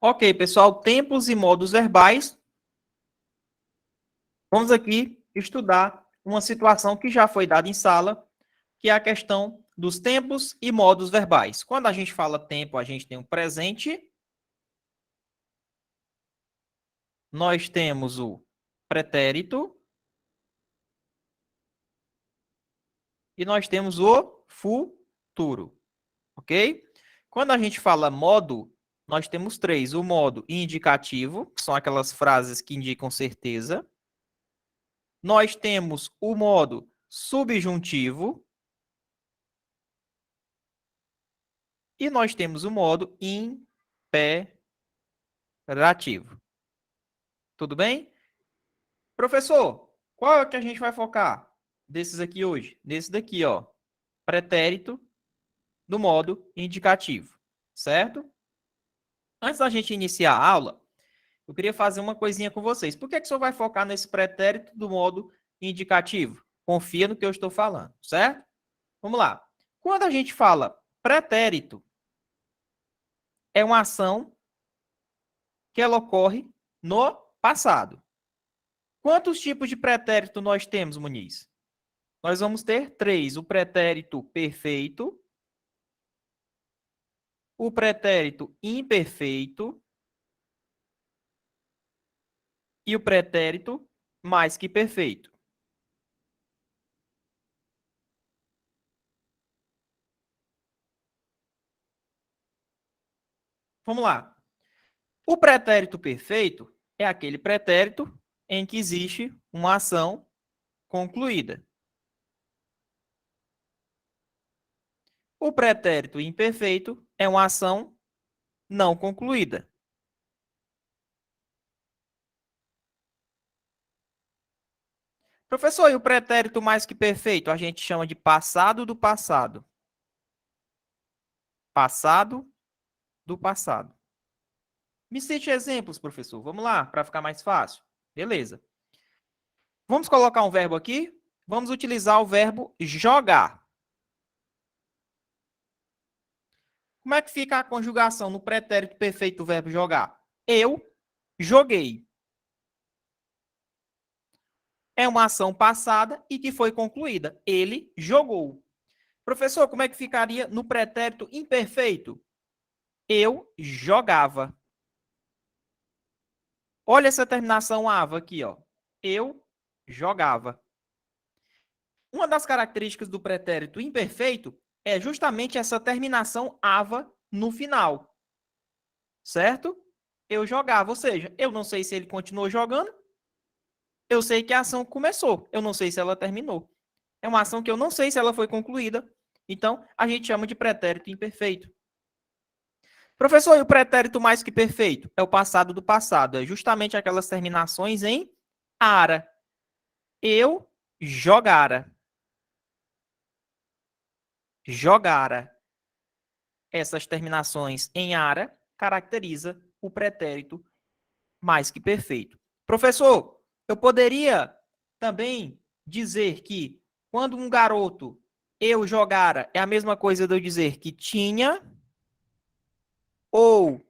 Ok, pessoal, tempos e modos verbais. Vamos aqui estudar uma situação que já foi dada em sala, que é a questão dos tempos e modos verbais. Quando a gente fala tempo, a gente tem o presente, nós temos o pretérito e nós temos o futuro, ok? Quando a gente fala modo, nós temos três. O modo indicativo, que são aquelas frases que indicam certeza. Nós temos o modo subjuntivo. E nós temos o modo imperativo. Tudo bem? Professor, qual é que a gente vai focar desses aqui hoje? Desse daqui, ó. Pretérito do modo indicativo. Certo? Antes da gente iniciar a aula, eu queria fazer uma coisinha com vocês. Por que que o senhor vai focar nesse pretérito do modo indicativo? Confia no que eu estou falando, certo? Vamos lá. Quando a gente fala pretérito, é uma ação que ela ocorre no passado. Quantos tipos de pretérito nós temos, Muniz? Nós vamos ter três: o pretérito perfeito, o pretérito imperfeito e o pretérito mais que perfeito. Vamos lá. O pretérito perfeito é aquele pretérito em que existe uma ação concluída. O pretérito imperfeito é uma ação não concluída. Professor, e o pretérito mais que perfeito? A gente chama de passado do passado. Passado do passado. Me cite exemplos, professor. Vamos lá, para ficar mais fácil. Beleza. Vamos colocar um verbo aqui. Vamos utilizar o verbo jogar. Como é que fica a conjugação no pretérito perfeito do verbo jogar? Eu joguei. É uma ação passada e que foi concluída. Ele jogou. Professor, como é que ficaria no pretérito imperfeito? Eu jogava. Olha essa terminação ava aqui, ó. Eu jogava. Uma das características do pretérito imperfeito é justamente essa terminação ava no final. Certo? Eu jogava, ou seja, eu não sei se ele continuou jogando, eu sei que a ação começou, eu não sei se ela terminou. É uma ação que eu não sei se ela foi concluída, então a gente chama de pretérito imperfeito. Professor, e o pretérito mais que perfeito? É o passado do passado, é justamente aquelas terminações em ara. Eu jogara. Jogara. Essas terminações em ara caracteriza o pretérito mais que perfeito. Professor, eu poderia também dizer que quando um garoto eu jogara é a mesma coisa de eu dizer que tinha ou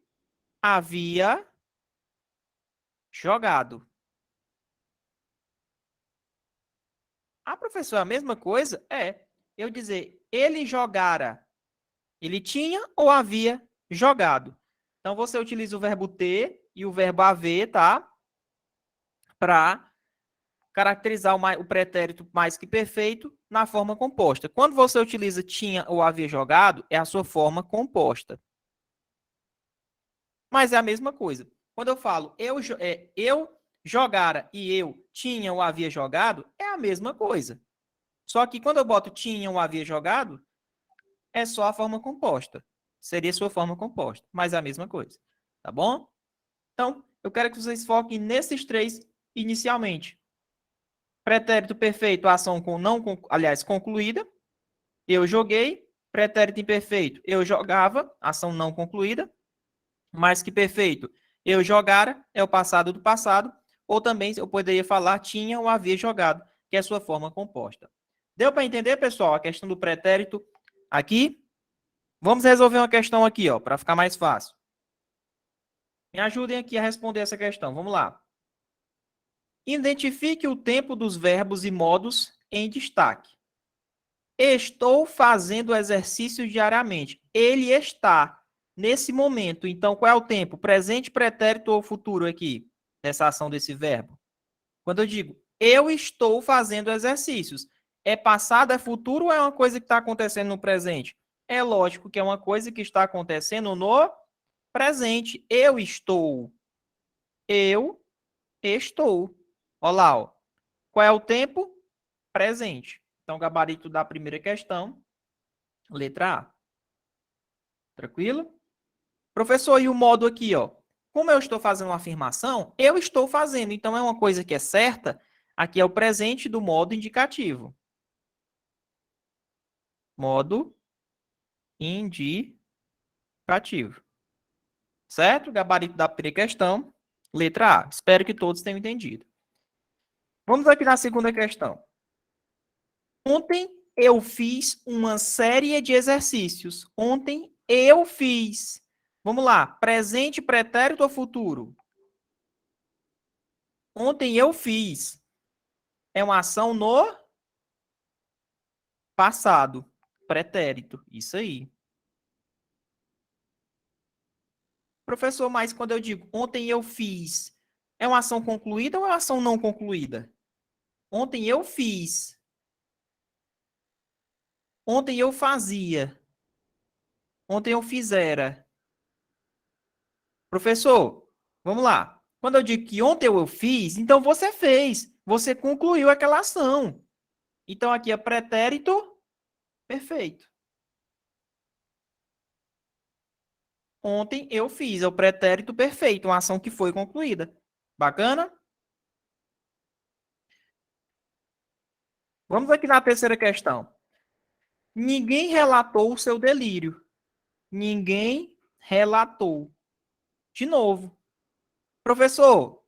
havia jogado. Ah, professor, é a mesma coisa? É. Eu dizer ele jogara, ele tinha ou havia jogado. Então você utiliza o verbo ter e o verbo haver, tá? Para caracterizar o pretérito mais que perfeito na forma composta. Quando você utiliza tinha ou havia jogado, é a sua forma composta. Mas é a mesma coisa. Quando eu falo eu jogara e eu tinha ou havia jogado, é a mesma coisa. Só que quando eu boto tinha ou havia jogado, é só a forma composta. Seria sua forma composta, mas é a mesma coisa. Tá bom? Então, eu quero que vocês foquem nesses três inicialmente. Pretérito perfeito, ação com não, aliás, concluída. Eu joguei. Pretérito imperfeito, eu jogava, ação não concluída. Mais que perfeito, eu jogara, é o passado do passado. Ou também eu poderia falar tinha ou havia jogado, que é a sua forma composta. Deu para entender, pessoal, a questão do pretérito aqui? Vamos resolver uma questão aqui, ó, para ficar mais fácil. Me ajudem aqui a responder essa questão. Vamos lá. Identifique o tempo dos verbos e modos em destaque. Estou fazendo exercício diariamente. Ele está nesse momento. Então, qual é o tempo? Presente, pretérito ou futuro aqui? Nessa ação desse verbo. Quando eu digo eu estou fazendo exercícios, é passado, é futuro ou é uma coisa que está acontecendo no presente? É lógico que é uma coisa que está acontecendo no presente. Eu estou. Eu estou. Olha lá, ó. Qual é o tempo? Presente. Então, gabarito da primeira questão, letra A. Tranquilo? Professor, e o modo aqui, ó? Como eu estou fazendo uma afirmação, eu estou fazendo. Então, é uma coisa que é certa. Aqui é o presente do modo indicativo. Modo indicativo. Certo? Gabarito da primeira questão, letra A. Espero que todos tenham entendido. Vamos aqui na segunda questão. Ontem eu fiz uma série de exercícios. Ontem eu fiz. Vamos lá. Presente, pretérito ou futuro? Ontem eu fiz. É uma ação no passado. Pretérito. Isso aí. Professor, mas quando eu digo ontem eu fiz, é uma ação concluída ou é uma ação não concluída? Ontem eu fiz. Ontem eu fazia. Ontem eu fizera. Professor, vamos lá. Quando eu digo que ontem eu fiz, então você fez. Você concluiu aquela ação. Então aqui é pretérito perfeito. Ontem eu fiz. É o pretérito perfeito. Uma ação que foi concluída. Bacana? Vamos aqui na terceira questão. Ninguém relatou o seu delírio. Ninguém relatou. De novo. Professor,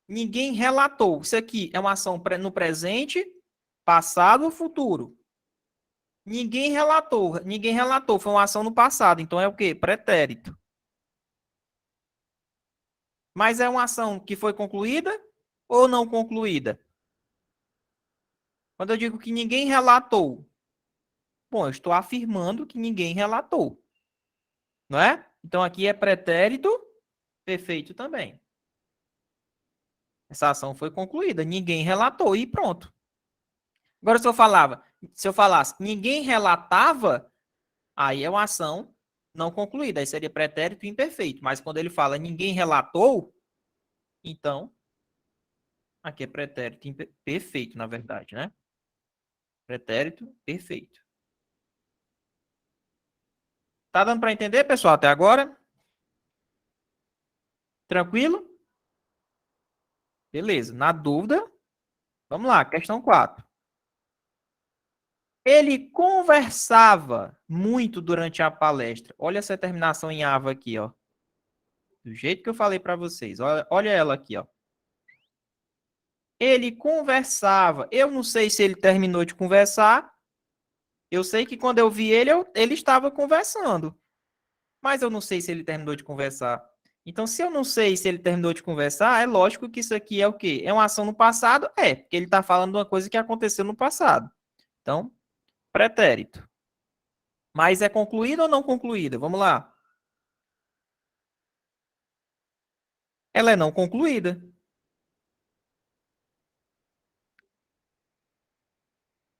ninguém relatou. Isso aqui é uma ação no presente, passado ou futuro? Ninguém relatou. Ninguém relatou. Foi uma ação no passado. Então é o quê? Pretérito. Mas é uma ação que foi concluída ou não concluída? Quando eu digo que ninguém relatou, bom, eu estou afirmando que ninguém relatou. Não é? Então aqui é pretérito perfeito também. Essa ação foi concluída. Ninguém relatou e pronto. Agora, se eu falasse, ninguém relatava, aí é uma ação não concluída. Aí seria pretérito imperfeito. Mas quando ele fala ninguém relatou, então aqui é pretérito perfeito, na verdade, né? Pretérito perfeito. Tá dando para entender, pessoal, até agora? Tranquilo? Beleza. Na dúvida, vamos lá, questão 4. Ele conversava muito durante a palestra. Olha essa terminação em ava aqui, ó. Do jeito que eu falei para vocês. Olha ela aqui, ó. Ele conversava. Eu não sei se ele terminou de conversar. Eu sei que quando eu vi ele, ele estava conversando. Mas eu não sei se ele terminou de conversar. Então, se eu não sei se ele terminou de conversar, é lógico que isso aqui é o quê? É uma ação no passado? É, porque ele está falando de uma coisa que aconteceu no passado. Então, pretérito. Mas é concluída ou não concluída? Vamos lá. Ela é não concluída.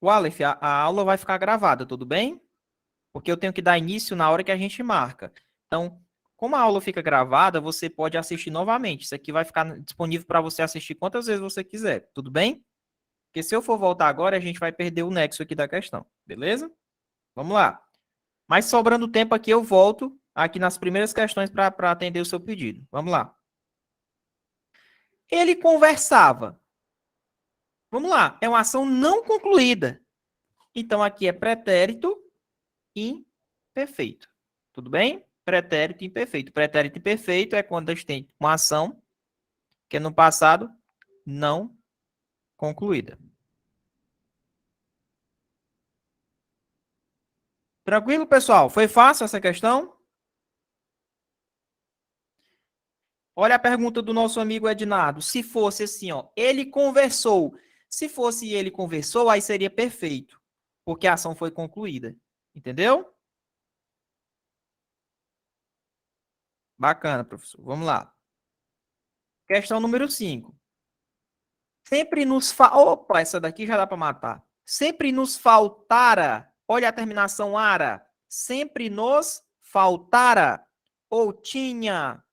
O Aleph, a aula vai ficar gravada, tudo bem? Porque eu tenho que dar início na hora que a gente marca. Então, como a aula fica gravada, você pode assistir novamente. Isso aqui vai ficar disponível para você assistir quantas vezes você quiser, tudo bem? Porque se eu for voltar agora, a gente vai perder o nexo aqui da questão, beleza? Vamos lá. Mas sobrando tempo aqui, eu volto aqui nas primeiras questões para atender o seu pedido. Vamos lá. Ele conversava. Vamos lá. É uma ação não concluída. Então, aqui é pretérito imperfeito. Tudo bem? Pretérito imperfeito. Pretérito imperfeito é quando a gente tem uma ação que é no passado não concluída. Tranquilo, pessoal? Foi fácil essa questão? Olha a pergunta do nosso amigo Ednardo. Se fosse assim, ó, ele conversou. Se fosse ele conversou, aí seria perfeito, porque a ação foi concluída. Entendeu? Bacana, professor. Vamos lá. Questão número 5. Sempre nos Opa, essa daqui já dá para matar. Sempre nos faltara. Olha a terminação ara. Sempre nos faltara. Ou tinha.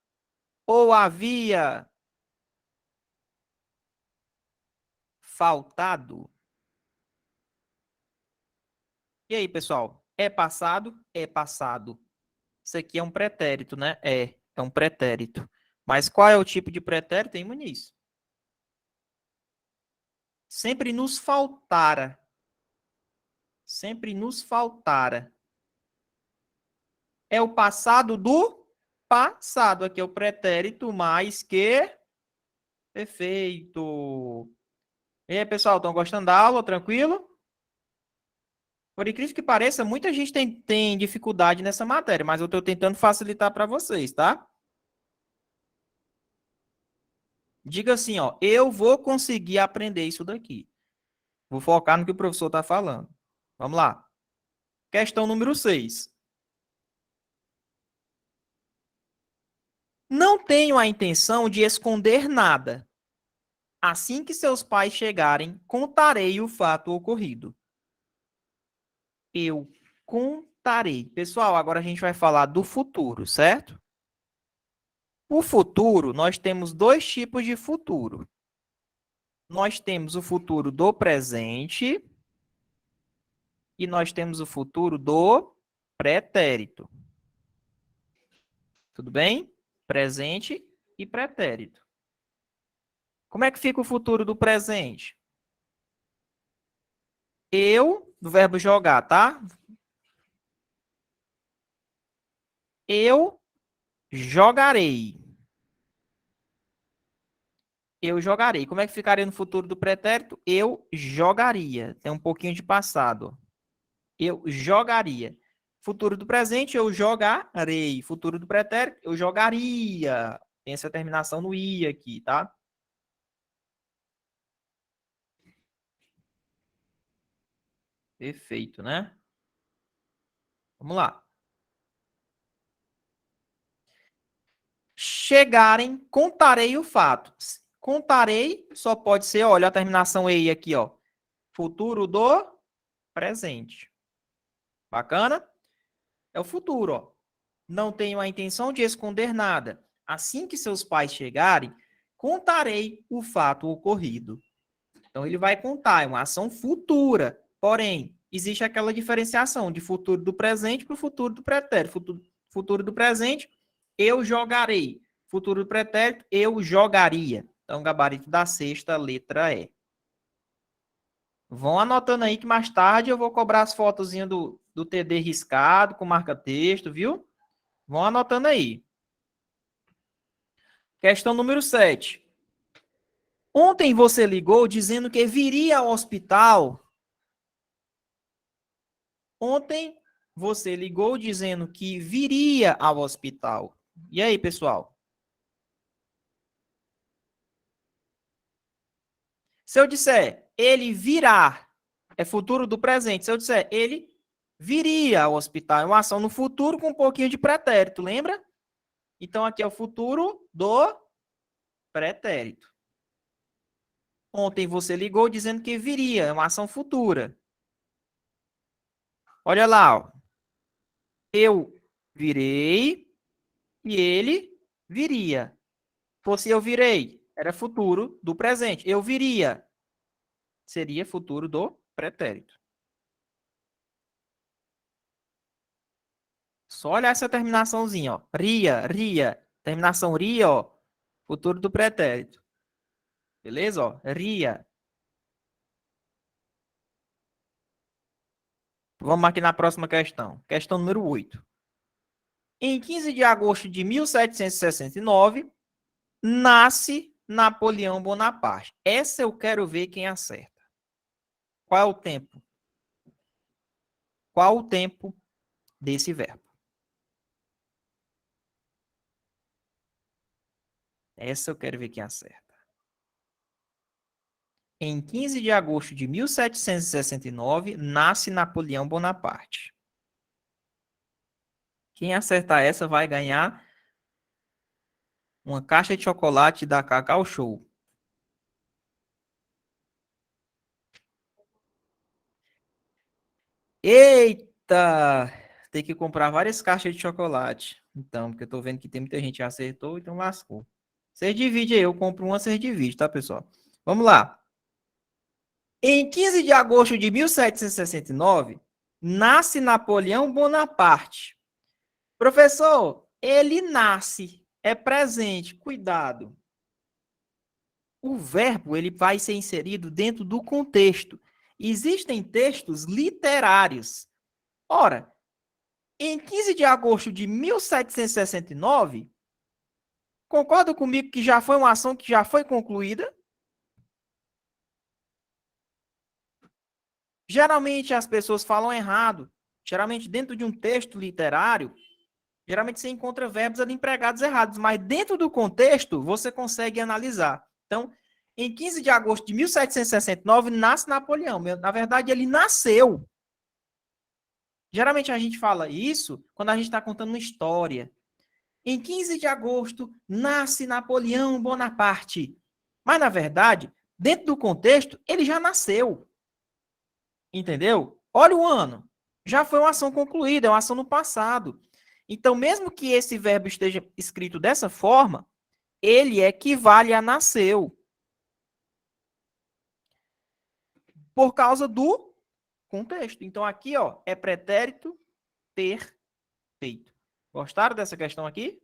Ou havia faltado. E aí, pessoal? É passado? É passado. Isso aqui é um pretérito, né? É um pretérito. Mas qual é o tipo de pretérito, hein, Muniz? Sempre nos faltara. Sempre nos faltara. É o passado do passado. Aqui é o pretérito mais que perfeito. E aí, pessoal, estão gostando da aula? Tranquilo? Por incrível que pareça, muita gente tem dificuldade nessa matéria, mas eu estou tentando facilitar para vocês, tá? Diga assim, ó, eu vou conseguir aprender isso daqui. Vou focar no que o professor está falando. Vamos lá. Questão número 6. Não tenho a intenção de esconder nada. Assim que seus pais chegarem, contarei o fato ocorrido. Eu contarei. Pessoal, agora a gente vai falar do futuro, certo? O futuro, nós temos dois tipos de futuro. Nós temos o futuro do presente e nós temos o futuro do pretérito. Tudo bem? Presente e pretérito. Como é que fica o futuro do presente? Eu, do verbo jogar, tá? Eu jogarei. Eu jogarei. Como é que ficaria no futuro do pretérito? Eu jogaria. Tem um pouquinho de passado. Eu jogaria. Futuro do presente, eu jogarei. Futuro do pretérito, eu jogaria. Tem essa terminação no i aqui, tá? Perfeito, né? Vamos lá. Chegarem, contarei o fato. Contarei só pode ser, olha a terminação ei aqui, ó. Futuro do presente. Bacana? É o futuro, ó. Não tenho a intenção de esconder nada. Assim que seus pais chegarem, contarei o fato ocorrido. Então, ele vai contar, é uma ação futura. Porém, existe aquela diferenciação de futuro do presente para o futuro do pretérito. Futuro do presente, eu jogarei. Futuro do pretérito, eu jogaria. Então, gabarito da sexta letra E. Vão anotando aí que mais tarde eu vou cobrar as fotozinhas do TD riscado, com marca-texto, viu? Vão anotando aí. Questão número 7. Ontem você ligou dizendo que viria ao hospital. Ontem você ligou dizendo que viria ao hospital. E aí, pessoal? Se eu disser ele virá, é futuro do presente. Se eu disser ele viria ao hospital, é uma ação no futuro com um pouquinho de pretérito, lembra? Então aqui é o futuro do pretérito. Ontem você ligou dizendo que viria, é uma ação futura. Olha lá, ó. Eu virei e ele viria. Fosse eu virei, era futuro do presente. Eu viria, seria futuro do pretérito. Só olhar essa terminaçãozinha, ó. Ria, ria. Terminação ria, ó. Futuro do pretérito. Beleza, ó? Ria. Vamos aqui na próxima questão. Questão número 8. Em 15 de agosto de 1769, nasce Napoleão Bonaparte. Essa eu quero ver quem acerta. Qual é o tempo? Qual o tempo desse verbo. Essa eu quero ver quem acerta. Em 15 de agosto de 1769, nasce Napoleão Bonaparte. Quem acertar essa vai ganhar uma caixa de chocolate da Cacau Show. Eita! Tem que comprar várias caixas de chocolate. Então, porque eu tô vendo que tem muita gente que acertou, então lascou. Vocês dividem aí, eu compro uma, vocês dividem, tá, pessoal? Vamos lá. Em 15 de agosto de 1769, nasce Napoleão Bonaparte. Professor, ele nasce, é presente, cuidado. O verbo ele vai ser inserido dentro do contexto. Existem textos literários. Ora, em 15 de agosto de 1769, concorda comigo que já foi uma ação que já foi concluída? Geralmente as pessoas falam errado. Geralmente dentro de um texto literário, geralmente você encontra verbos ali empregados errados, mas dentro do contexto você consegue analisar. Então, em 15 de agosto de 1769, nasce Napoleão. Na verdade, ele nasceu. Geralmente a gente fala isso quando a gente está contando uma história. Em 15 de agosto, nasce Napoleão Bonaparte. Mas, na verdade, dentro do contexto, ele já nasceu. Entendeu? Olha o ano. Já foi uma ação concluída, é uma ação no passado. Então, mesmo que esse verbo esteja escrito dessa forma, ele equivale a nasceu. Por causa do contexto. Então, aqui, ó, é pretérito ter feito. Gostaram dessa questão aqui?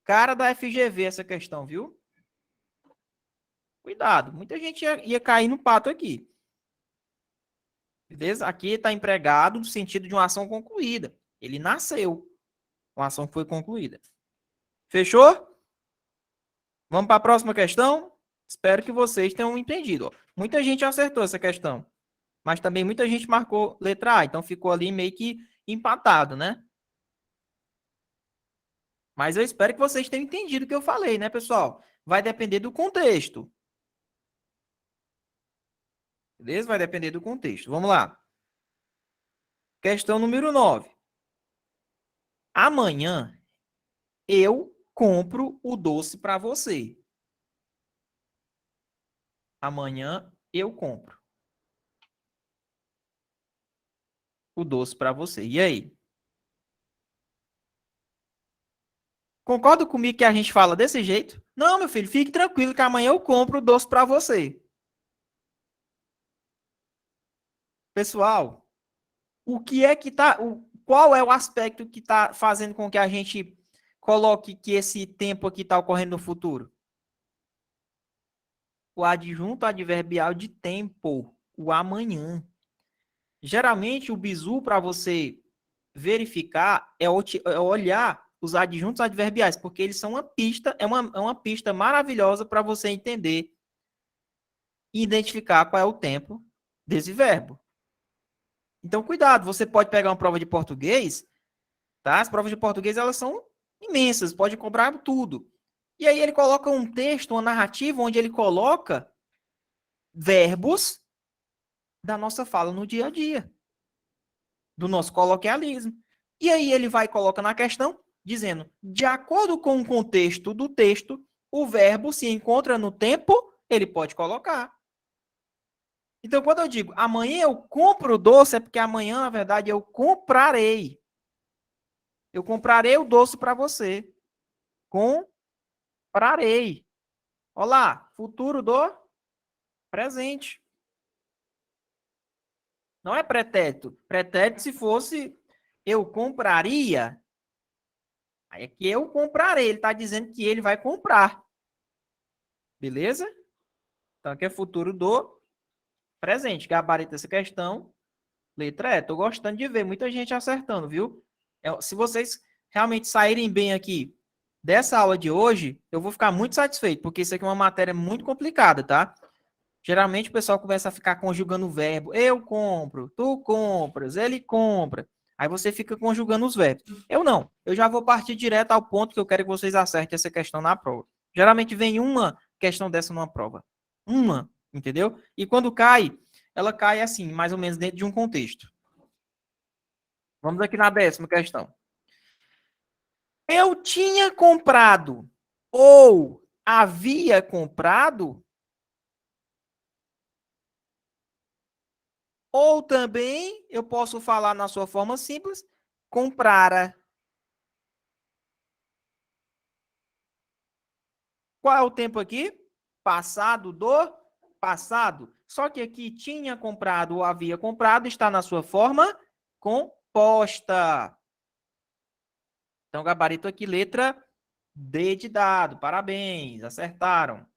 Cara da FGV essa questão, viu? Cuidado, muita gente ia cair no pato aqui. Beleza? Aqui está empregado no sentido de uma ação concluída. Ele nasceu. Uma ação que foi concluída. Fechou? Vamos para a próxima questão? Espero que vocês tenham entendido. Ó. Muita gente acertou essa questão. Mas também muita gente marcou letra A. Então ficou ali meio que empatado, né? Mas eu espero que vocês tenham entendido o que eu falei, né, pessoal? Vai depender do contexto. Beleza? Vai depender do contexto. Vamos lá. Questão número 9. Amanhã eu compro o doce para você. Amanhã eu compro o doce para você. E aí? Concorda comigo que a gente fala desse jeito? Não, meu filho, fique tranquilo que amanhã eu compro o doce para você. Pessoal, o que é que tá, qual é o aspecto que está fazendo com que a gente coloque que esse tempo aqui está ocorrendo no futuro? O adjunto adverbial de tempo, o amanhã. Geralmente, o bizu, para você verificar, é olhar os adjuntos adverbiais, porque eles são uma pista, é uma pista maravilhosa para você entender e identificar qual é o tempo desse verbo. Então, cuidado, você pode pegar uma prova de português, tá? As provas de português, elas são imensas, pode cobrar tudo. E aí ele coloca um texto, uma narrativa, onde ele coloca verbos da nossa fala no dia a dia, do nosso coloquialismo. E aí ele vai e coloca na questão, dizendo, de acordo com o contexto do texto, o verbo se encontra no tempo, ele pode colocar. Então, quando eu digo amanhã eu compro o doce, é porque amanhã, na verdade, eu comprarei. Eu comprarei o doce para você. Comprarei. Olá, futuro do presente. Não é pretérito. Pretérito se fosse eu compraria. Aí é que eu comprarei. Ele está dizendo que ele vai comprar. Beleza? Então aqui é futuro do presente. Gabarito essa questão. Letra E. Estou gostando de ver muita gente acertando, viu? Se vocês realmente saírem bem aqui dessa aula de hoje, eu vou ficar muito satisfeito, porque isso aqui é uma matéria muito complicada, tá? Geralmente o pessoal começa a ficar conjugando o verbo. Eu compro, tu compras, ele compra. Aí você fica conjugando os verbos. Eu não. Eu já vou partir direto ao ponto que eu quero que vocês acertem essa questão na prova. Geralmente vem uma questão dessa numa prova. Uma, entendeu? E quando cai, ela cai assim, mais ou menos dentro de um contexto. Vamos aqui na 10ª questão. Eu tinha comprado ou havia comprado, ou também eu posso falar na sua forma simples, comprara. Qual é o tempo aqui? Passado do passado. Só que aqui tinha comprado ou havia comprado está na sua forma composta. Então, gabarito aqui, letra D de dado. Parabéns, acertaram.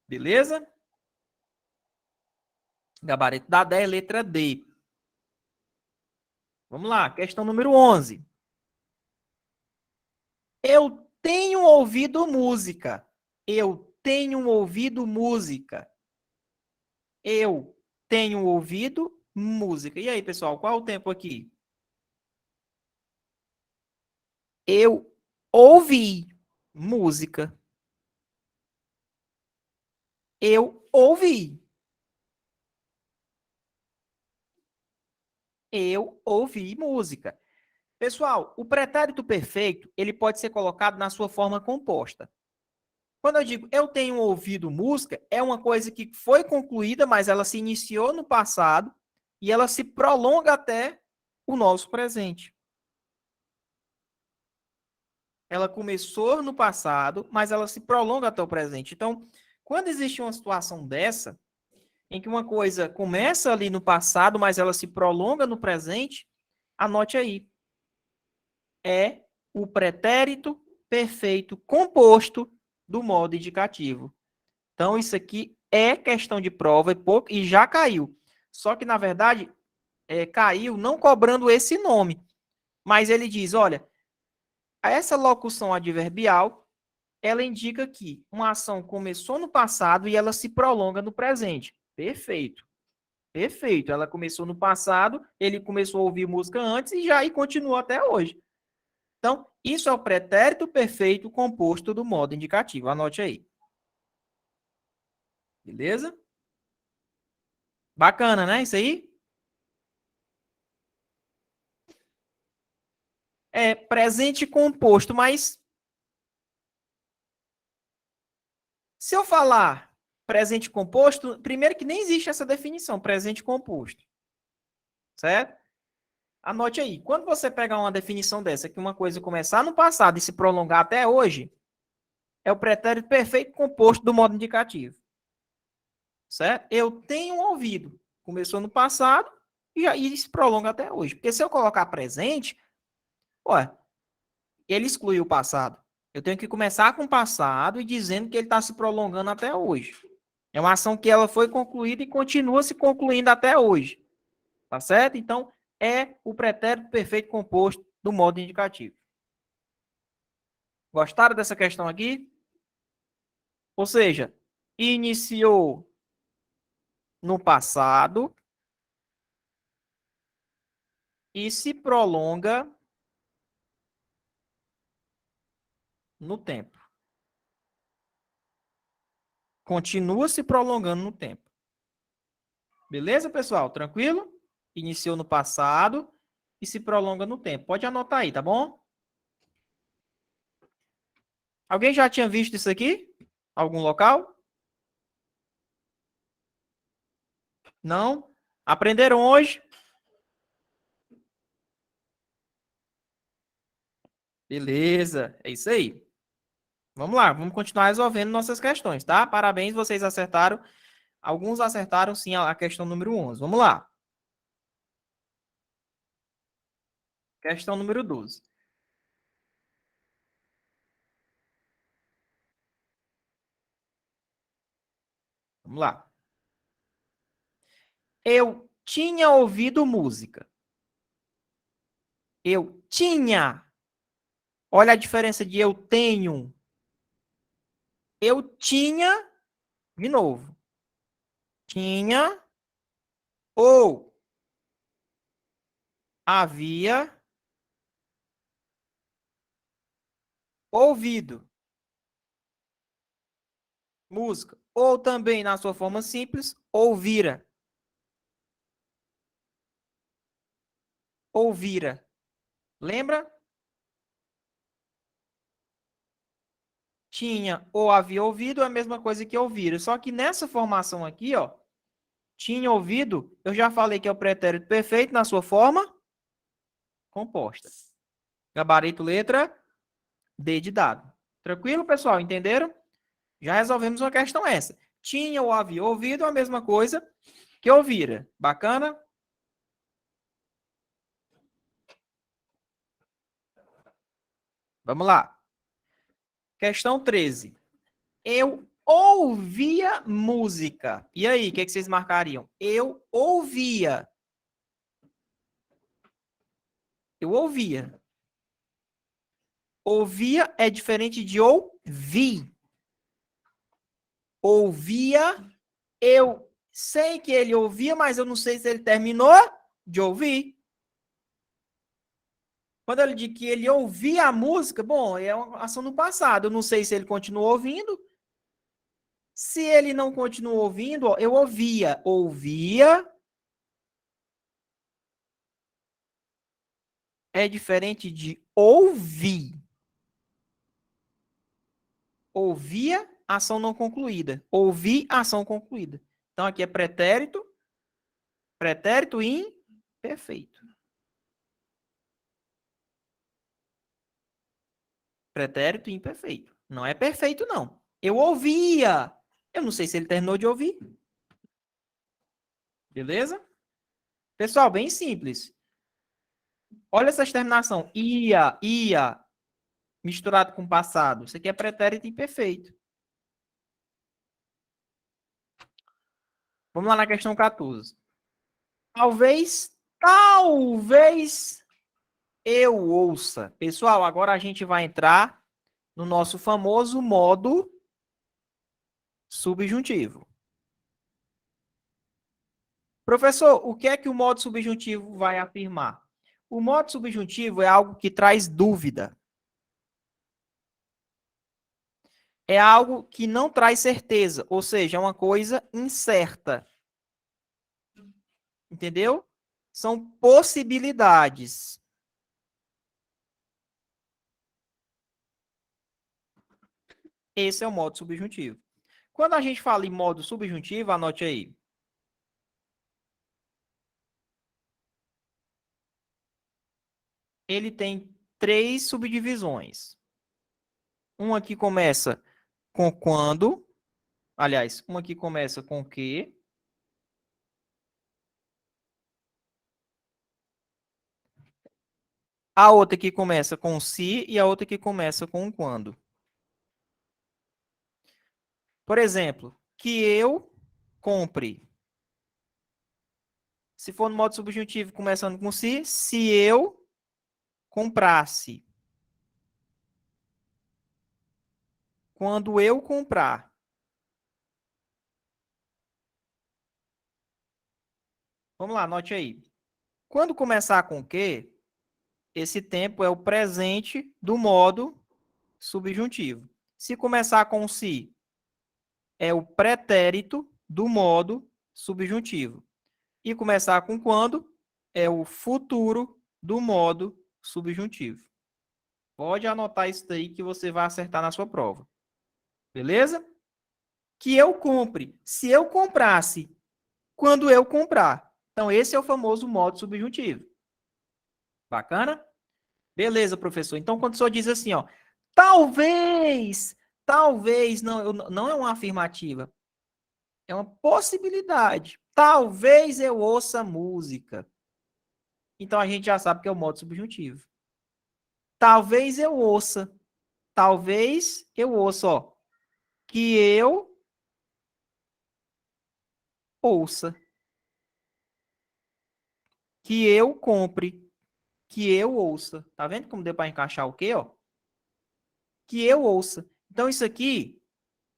Beleza? Gabarito da 10, letra D. Vamos lá, questão número 11. Eu tenho ouvido música. Eu tenho ouvido música. Eu tenho ouvido música. E aí, pessoal, qual é o tempo aqui? Eu ouvi música. Eu ouvi. Eu ouvi música. Pessoal, o pretérito perfeito, ele pode ser colocado na sua forma composta. Quando eu digo eu tenho ouvido música, é uma coisa que foi concluída, mas ela se iniciou no passado e ela se prolonga até o nosso presente. Ela começou no passado, mas ela se prolonga até o presente. Então, quando existe uma situação dessa, em que uma coisa começa ali no passado, mas ela se prolonga no presente, anote aí. É o pretérito perfeito composto do modo indicativo. Então, isso aqui é questão de prova e já caiu. Só que, na verdade, caiu não cobrando esse nome. Mas ele diz, olha, essa locução adverbial, ela indica que uma ação começou no passado e ela se prolonga no presente. Perfeito. Perfeito. Ela começou no passado, ele começou a ouvir música antes e já aí continuou até hoje. Então, isso é o pretérito perfeito composto do modo indicativo. Anote aí. Beleza? Bacana, né? Isso aí? É presente composto, mas se eu falar presente composto, primeiro que nem existe essa definição, presente composto. Certo? Anote aí. Quando você pegar uma definição dessa, que uma coisa começar no passado e se prolongar até hoje, é o pretérito perfeito composto do modo indicativo. Certo? Eu tenho ouvido. Começou no passado e aí se prolonga até hoje. Porque se eu colocar presente, ué, ele exclui o passado. Eu tenho que começar com o passado e dizendo que ele está se prolongando até hoje. É uma ação que ela foi concluída e continua se concluindo até hoje. Tá certo? Então, é o pretérito perfeito composto do modo indicativo. Gostaram dessa questão aqui? Ou seja, iniciou no passado e se prolonga no tempo. Continua se prolongando no tempo. Beleza, pessoal? Tranquilo? Iniciou no passado e se prolonga no tempo. Pode anotar aí, tá bom? Alguém já tinha visto isso aqui? Algum local? Não? Aprenderam hoje? Beleza, é isso aí. Vamos lá, vamos continuar resolvendo nossas questões, tá? Parabéns, vocês acertaram. Alguns acertaram sim a questão número 11. Vamos lá. Questão número 12. Vamos lá. Eu tinha ouvido música. Eu tinha. Olha a diferença de eu tenho. Eu tinha, de novo. Tinha ou havia ouvido música. Ou também, na sua forma simples, ouvira. Ouvira. Lembra? Tinha ou havia ouvido é a mesma coisa que ouvira. Só que nessa formação aqui, ó, tinha ouvido, eu já falei que é o pretérito perfeito na sua forma composta. Gabarito letra D de dado. Tranquilo, pessoal? Entenderam? Já resolvemos uma questão essa. Tinha ou havia ouvido a mesma coisa que ouvira. Bacana? Vamos lá. Questão 13. Eu ouvia música. E aí, o que vocês marcariam? Eu ouvia. Eu ouvia. Ouvia é diferente de ouvir. Ouvia, eu sei que ele ouvia, mas eu não sei se ele terminou de ouvir. Quando ele diz que ele ouvia a música, bom, é uma ação no passado. Eu não sei se ele continuou ouvindo. Se ele não continuou ouvindo, ó, eu ouvia. Ouvia é diferente de ouvir. Ouvia, ação não concluída. Ouvir, ação concluída. Então, aqui é pretérito, pretérito imperfeito. Pretérito imperfeito. Não é perfeito, não. Eu ouvia. Eu não sei se ele terminou de ouvir. Beleza? Pessoal, bem simples. Olha essa terminação. Ia, misturado com passado. Isso aqui é pretérito imperfeito. Vamos lá na questão 14. Talvez eu ouça. Pessoal, agora a gente vai entrar no nosso famoso modo subjuntivo. Professor, o que é que o modo subjuntivo vai afirmar? O modo subjuntivo é algo que traz dúvida. É algo que não traz certeza, ou seja, é uma coisa incerta. Entendeu? São possibilidades. Esse é o modo subjuntivo. Quando a gente fala em modo subjuntivo, anote aí. Ele tem três subdivisões. Uma que começa com quando. Aliás, uma que começa com que. A outra que começa com se e a outra que começa com quando. Por exemplo, que eu compre. Se for no modo subjuntivo começando com se eu comprasse. Quando eu comprar. Vamos lá, anote aí. Quando começar com que, esse tempo é o presente do modo subjuntivo. Se começar com se, é o pretérito do modo subjuntivo. E começar com quando, é o futuro do modo subjuntivo. Pode anotar isso daí que você vai acertar na sua prova. Beleza? Que eu compre. Se eu comprasse, quando eu comprar. Então, esse é o famoso modo subjuntivo. Bacana? Beleza, professor. Então, quando o senhor diz assim, ó, talvez, não é uma afirmativa, é uma possibilidade. Talvez eu ouça música. Então, a gente já sabe que é o modo subjuntivo. Talvez eu ouça. Talvez eu ouça, ó, que eu ouça. Que eu compre. Que eu ouça. Tá vendo como deu para encaixar o quê, ó? Que eu ouça. Então, isso aqui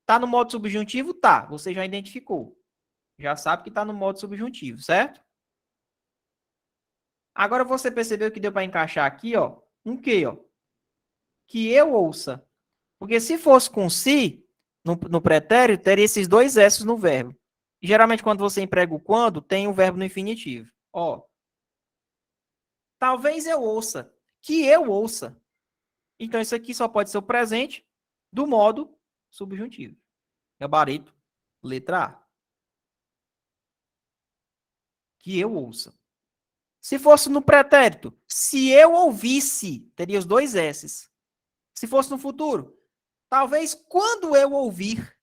tá no modo subjuntivo? Tá. Você já identificou. Já sabe que tá no modo subjuntivo, certo? Agora você percebeu que deu para encaixar aqui, ó, um que, ó? Que eu ouça. Porque se fosse com se, no pretérito, teria esses dois S no verbo. E geralmente quando você emprega o quando, tem o verbo no infinitivo. Ó, talvez eu ouça. Que eu ouça. Então isso aqui só pode ser o presente do modo subjuntivo. Gabarito, letra A. Que eu ouça. Se fosse no pretérito, se eu ouvisse, teria os dois S's. Se fosse no futuro, talvez quando eu ouvir.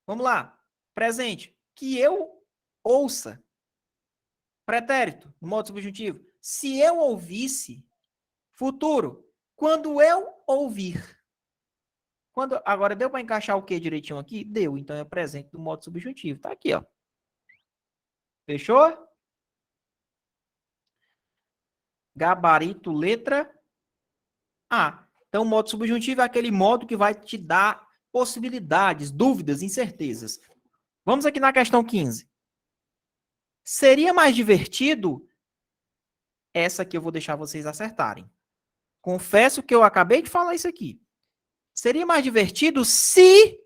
Vamos lá. Presente. Que eu ouça. Pretérito, no modo subjuntivo. Se eu ouvisse. Futuro. Quando eu ouvir. Agora, deu para encaixar o que direitinho aqui? Deu. Então, é presente do modo subjuntivo. Tá aqui, ó. Fechou? Gabarito, letra A. Então, o modo subjuntivo é aquele modo que vai te dar possibilidades, dúvidas, incertezas. Vamos aqui na questão 15. Seria mais divertido? Essa aqui eu vou deixar vocês acertarem. Confesso que eu acabei de falar isso aqui. Seria mais divertido se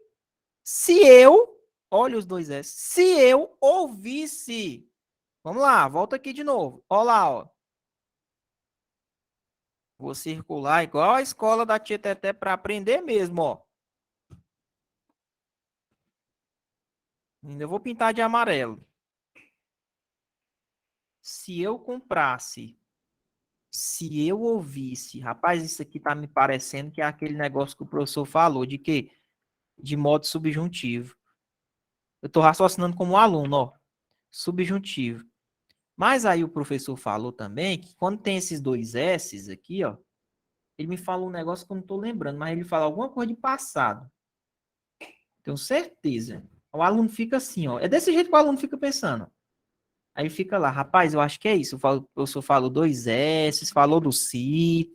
eu, olha os dois S, se eu ouvisse. Vamos lá, volta aqui de novo. Olha lá, ó. Vou circular igual a escola da Tia Teté para aprender mesmo, ó. Ainda vou pintar de amarelo. Se eu comprasse, se eu ouvisse, rapaz, isso aqui tá me parecendo que é aquele negócio que o professor falou, de quê? De modo subjuntivo. Eu tô raciocinando como um aluno, ó. Subjuntivo. Mas aí o professor falou também que quando tem esses dois S's aqui, ó, ele me falou um negócio que eu não tô lembrando, mas ele fala alguma coisa de passado. Tenho certeza. O aluno fica assim, ó. É desse jeito que o aluno fica pensando. Aí fica lá, rapaz, eu acho que é isso. O professor falou dois S's, falou do si.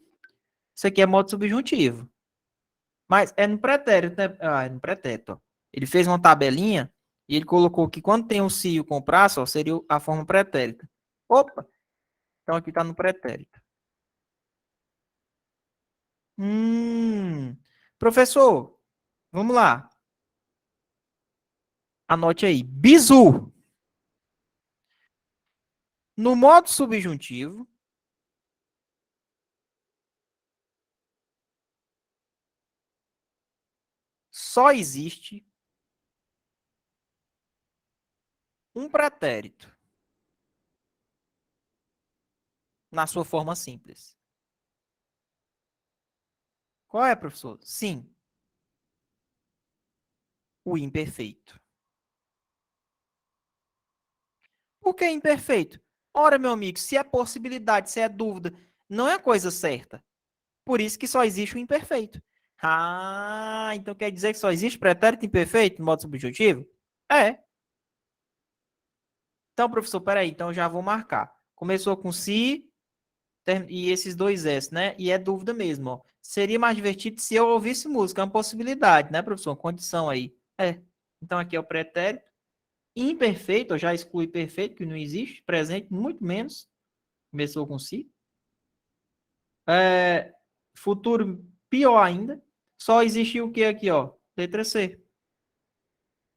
Isso aqui é modo subjuntivo. Mas é no pretérito, né? Ah, é no pretérito, ó. Ele fez uma tabelinha e ele colocou que quando tem o se e o comprar, ó, seria a forma pretérita. Opa! Então aqui está no pretérito. Professor, vamos lá. Anote aí. Bizu. No modo subjuntivo, só existe um pretérito na sua forma simples. Qual é, professor? Sim, o imperfeito. Por que imperfeito? Ora, meu amigo, se é possibilidade, se é dúvida, não é coisa certa. Por isso que só existe o imperfeito. Ah, então quer dizer que só existe pretérito imperfeito no modo subjuntivo? É. Então, professor, peraí, então eu já vou marcar. Começou com se e esses dois S, né? E é dúvida mesmo, ó. Seria mais divertido se eu ouvisse música, é uma possibilidade, né, professor? Uma condição aí. É. Então aqui é o pretérito. Imperfeito, eu já excluí perfeito, que não existe. Presente, muito menos. Começou com si. É, futuro, pior ainda. Só existe o que aqui, ó? Letra C.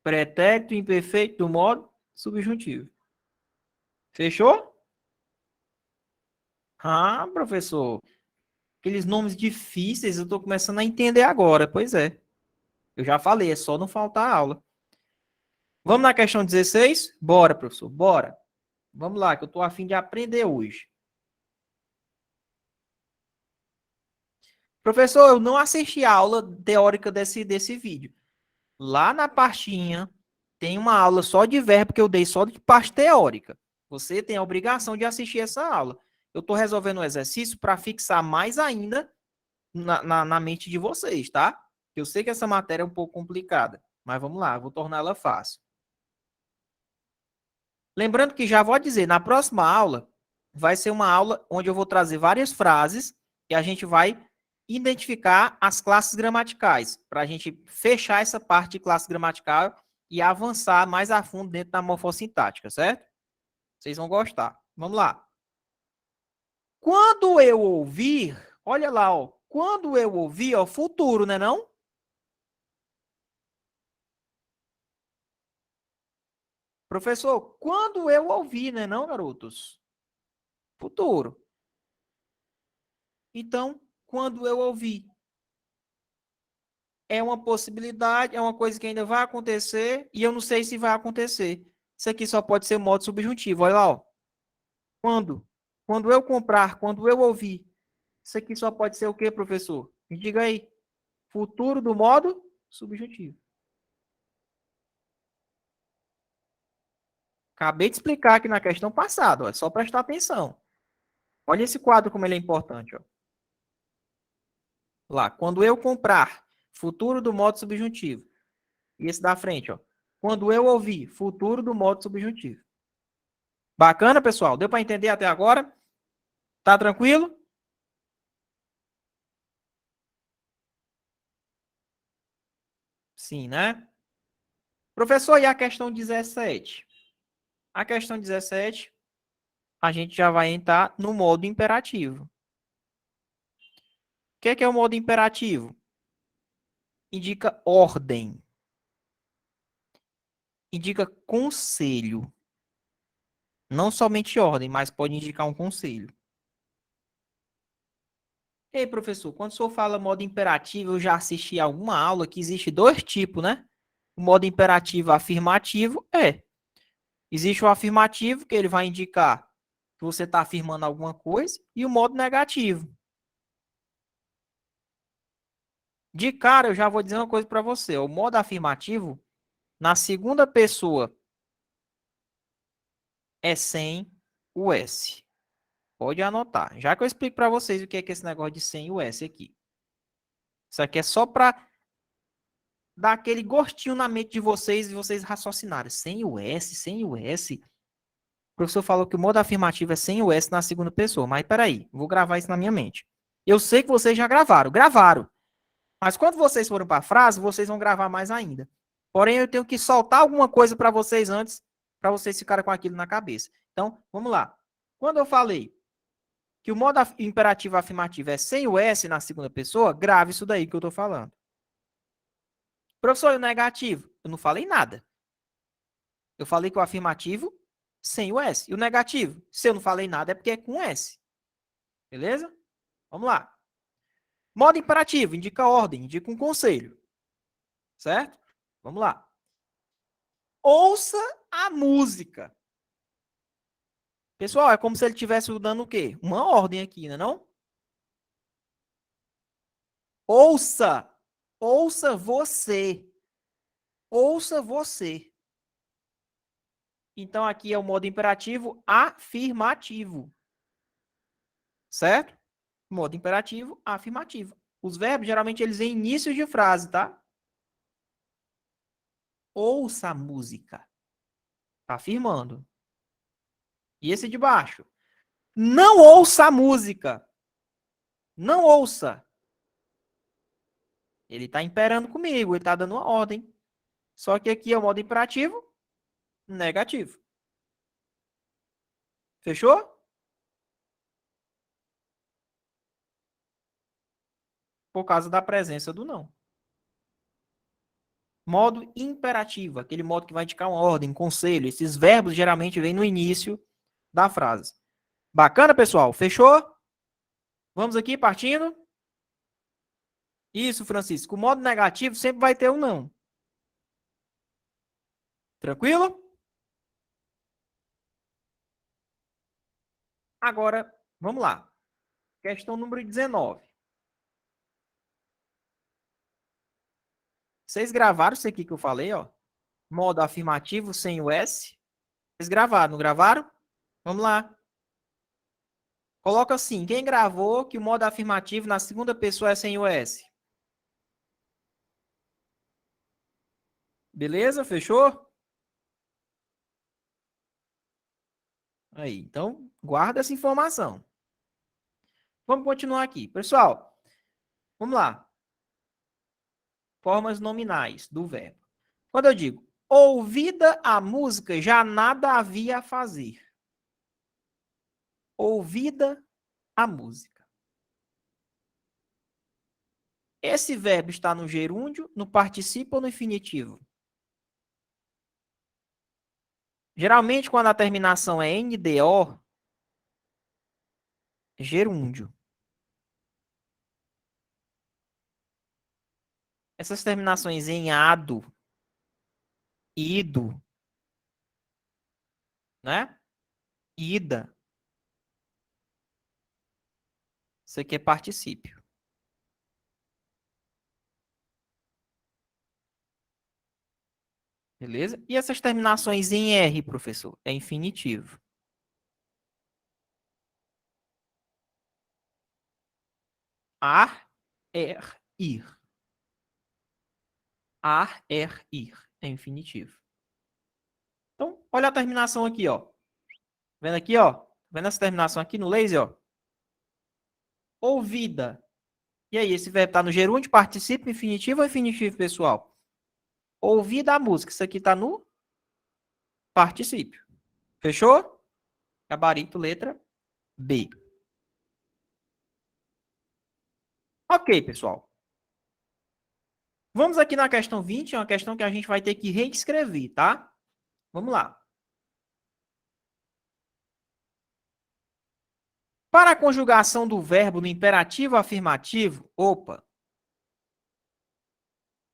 Pretérito imperfeito do modo subjuntivo. Fechou? Ah, professor. Aqueles nomes difíceis eu estou começando a entender agora. Pois é. Eu já falei, é só não faltar aula. Vamos na questão 16? Bora, professor, bora. Vamos lá, que eu estou a fim de aprender hoje. Professor, eu não assisti a aula teórica desse vídeo. Lá na pastinha tem uma aula só de verbo que eu dei só de parte teórica. Você tem a obrigação de assistir essa aula. Eu estou resolvendo o exercício para fixar mais ainda na mente de vocês, tá? Eu sei que essa matéria é um pouco complicada, mas vamos lá, vou torná-la fácil. Lembrando que já vou dizer, na próxima aula vai ser uma aula onde eu vou trazer várias frases e a gente vai identificar as classes gramaticais, para a gente fechar essa parte de classe gramatical e avançar mais a fundo dentro da morfossintática, certo? Vocês vão gostar. Vamos lá. Quando eu ouvir, olha lá, ó. Quando eu ouvir, ó, futuro, né não? Professor, quando eu ouvir, né não, garotos? Futuro. Então, quando eu ouvir, é uma possibilidade, é uma coisa que ainda vai acontecer e eu não sei se vai acontecer. Isso aqui só pode ser modo subjuntivo. Olha lá, ó. Quando? Quando eu comprar, quando eu ouvir. Isso aqui só pode ser o quê, professor? Me diga aí. Futuro do modo subjuntivo. Acabei de explicar aqui na questão passada, ó. É só prestar atenção. Olha esse quadro como ele é importante, ó. Lá, quando eu comprar, futuro do modo subjuntivo. E esse da frente, ó. Quando eu ouvir, futuro do modo subjuntivo. Bacana, pessoal? Deu para entender até agora? Tá tranquilo? Sim, né? Professor, e a questão 17? A questão 17, a gente já vai entrar no modo imperativo. O que é o modo imperativo? Indica ordem. Indica conselho. Não somente ordem, mas pode indicar um conselho. Ei, professor, quando o senhor fala modo imperativo, eu já assisti a alguma aula que existe dois tipos, né? O modo imperativo afirmativo é. Existe o afirmativo, que ele vai indicar que você está afirmando alguma coisa, e o modo negativo. De cara, eu já vou dizer uma coisa para você. O modo afirmativo, na segunda pessoa, é sem o S. Pode anotar. Já que eu explico para vocês o que é esse negócio de sem o S aqui. Isso aqui é só para dar aquele gostinho na mente de vocês e vocês raciocinarem. Sem o S, sem o S. O professor falou que o modo afirmativo é sem o S na segunda pessoa. Mas peraí, vou gravar isso na minha mente. Eu sei que vocês já gravaram. Gravaram. Mas quando vocês forem para a frase, vocês vão gravar mais ainda. Porém, eu tenho que soltar alguma coisa para vocês antes, para vocês ficarem com aquilo na cabeça. Então, vamos lá. Quando eu falei que o modo imperativo afirmativo é sem o S na segunda pessoa, grave isso daí que eu estou falando. Professor, e o negativo? Eu não falei nada. Eu falei que o afirmativo sem o S. E o negativo? Se eu não falei nada, é porque é com S. Beleza? Vamos lá. Modo imperativo indica ordem, indica um conselho. Certo? Vamos lá. Ouça a música. Pessoal, é como se ele estivesse dando o quê? Uma ordem aqui, né, não? Ouça. Ouça você. Ouça você. Então, aqui é o modo imperativo afirmativo. Certo? Modo imperativo afirmativo. Os verbos, geralmente, eles em início de frase, tá? Ouça a música. Tá afirmando. E esse de baixo? Não ouça a música. Não ouça. Ele está imperando comigo, ele está dando uma ordem. Só que aqui é o modo imperativo negativo. Fechou? Por causa da presença do não. Modo imperativo, aquele modo que vai indicar uma ordem, conselho. Esses verbos geralmente vêm no início da frase. Bacana, pessoal? Fechou? Vamos aqui partindo? Isso, Francisco. O modo negativo sempre vai ter um não. Tranquilo? Agora, vamos lá. Questão número 19. Vocês gravaram isso aqui que eu falei, ó? Modo afirmativo sem o S. Vocês gravaram, não gravaram? Vamos lá. Coloca assim, quem gravou que o modo afirmativo na segunda pessoa é sem o S? Beleza? Fechou? Aí, então, guarda essa informação. Vamos continuar aqui. Pessoal, vamos lá. Formas nominais do verbo. Quando eu digo ouvida a música, já nada havia a fazer. Ouvida a música. Esse verbo está no gerúndio, no particípio ou no infinitivo? Geralmente, quando a terminação é NDO, é gerúndio. Essas terminações em ado, ido, né? Ida, isso aqui é particípio. Beleza? E essas terminações em R, professor? É infinitivo. Ar, ir. Ar, ir. É infinitivo. Então, olha a terminação aqui, ó. Vendo aqui, ó? Vendo essa terminação aqui no laser, ó? Ouvida. E aí, esse verbo tá no gerúndio, particípio, infinitivo ou infinitivo, pessoal? Ouvida a música. Isso aqui tá no particípio. Fechou? Gabarito, letra B. Ok, pessoal. Vamos aqui na questão 20, é uma questão que a gente vai ter que reescrever, tá? Vamos lá. Para a conjugação do verbo no imperativo afirmativo,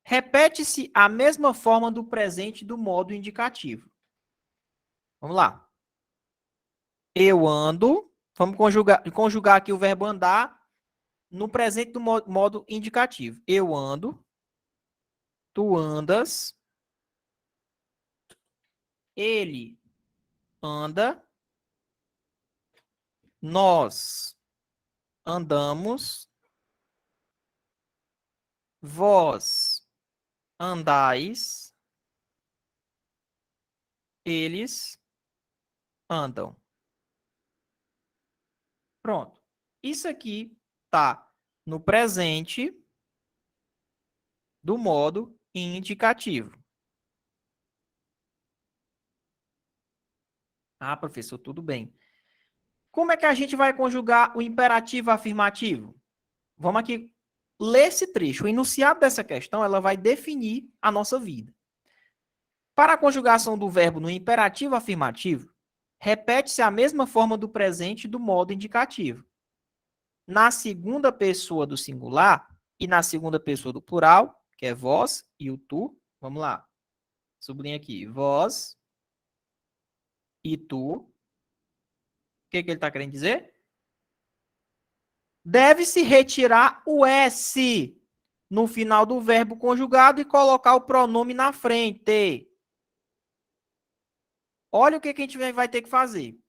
repete-se a mesma forma do presente do modo indicativo. Vamos lá. Eu ando. Vamos conjugar aqui o verbo andar no presente do modo indicativo. Eu ando. Tu andas. Ele anda. Nós andamos. Vós andais. Eles andam. Pronto. Isso aqui tá no presente do modo indicativo. Ah, professor, tudo bem. Como é que a gente vai conjugar o imperativo afirmativo? Vamos aqui ler esse trecho. O enunciado dessa questão, ela vai definir a nossa vida. Para a conjugação do verbo no imperativo afirmativo, repete-se a mesma forma do presente do modo indicativo. Na segunda pessoa do singular e na segunda pessoa do plural, que é vós e o tu. Vamos lá. Sublinha aqui. Vós e tu. O que ele está querendo dizer? Deve-se retirar o S no final do verbo conjugado e colocar o pronome na frente. Olha o que a gente vai ter que fazer.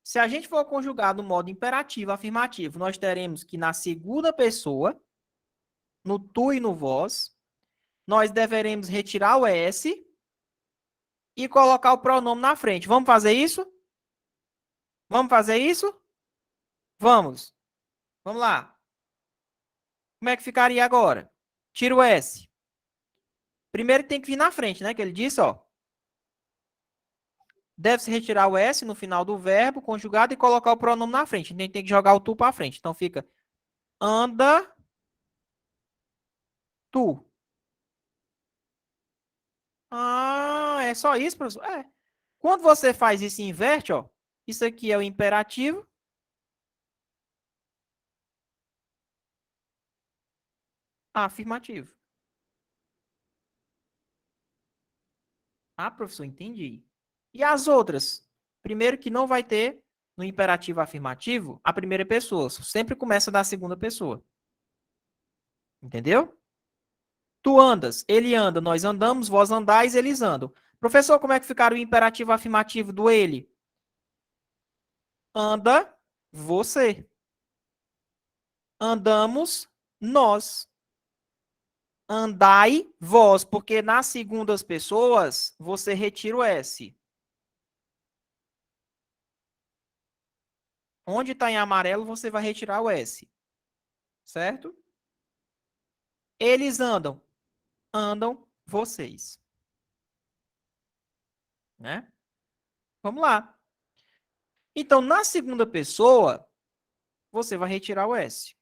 Se a gente for conjugar no modo imperativo afirmativo, nós teremos que na segunda pessoa, no tu e no vós, nós deveremos retirar o S e colocar o pronome na frente. Vamos fazer isso? Vamos fazer isso? Vamos. Vamos lá. Como é que ficaria agora? Tira o S. Primeiro tem que vir na frente, né? Que ele disse, ó. Deve-se retirar o S no final do verbo conjugado e colocar o pronome na frente. A gente tem que jogar o tu para frente. Então fica anda tu. Ah, é só isso, professor? É. Quando você faz isso e inverte, ó. Isso aqui é o imperativo. Afirmativo. Ah, professor, entendi. E as outras? Primeiro que não vai ter no imperativo afirmativo a primeira pessoa. Sempre começa da segunda pessoa. Entendeu? Tu andas, ele anda, nós andamos, vós andais, eles andam. Professor, como é que ficaria o imperativo afirmativo do ele? Anda, você. Andamos, nós. Andai, vós, porque nas segundas pessoas você retira o S. Onde está em amarelo, você vai retirar o S. Certo? Eles andam. Andam vocês. Né? Vamos lá. Então, na segunda pessoa, você vai retirar o S.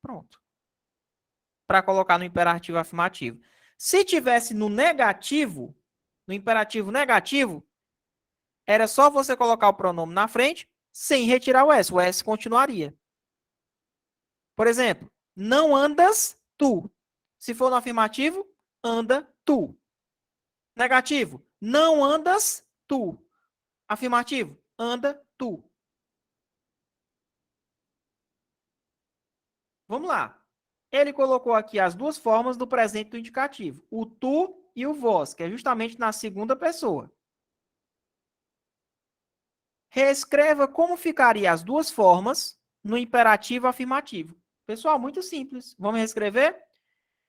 Pronto. Para colocar no imperativo afirmativo. Se tivesse no negativo, no imperativo negativo, era só você colocar o pronome na frente sem retirar o S. O S continuaria. Por exemplo, não andas tu. Se for no afirmativo, anda tu. Negativo, não andas tu. Afirmativo, anda tu. Vamos lá. Ele colocou aqui as duas formas do presente do indicativo, o tu e o vós, que é justamente na segunda pessoa. Reescreva como ficaria as duas formas no imperativo afirmativo. Pessoal, muito simples. Vamos reescrever?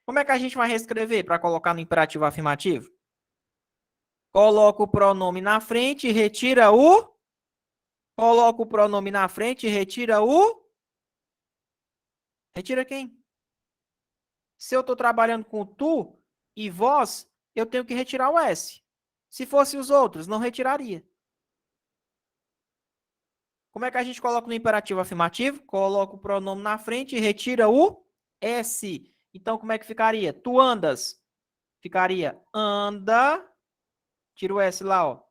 Como é que a gente vai reescrever para colocar no imperativo afirmativo? Coloca o pronome na frente e retira o. Coloca o pronome na frente e retira o. Retira quem? Se eu estou trabalhando com tu e vós, eu tenho que retirar o S. Se fosse os outros, não retiraria. Como é que a gente coloca no imperativo afirmativo? Coloca o pronome na frente e retira o S. Então, como é que ficaria? Tu andas. Ficaria anda. Tira o S lá, ó.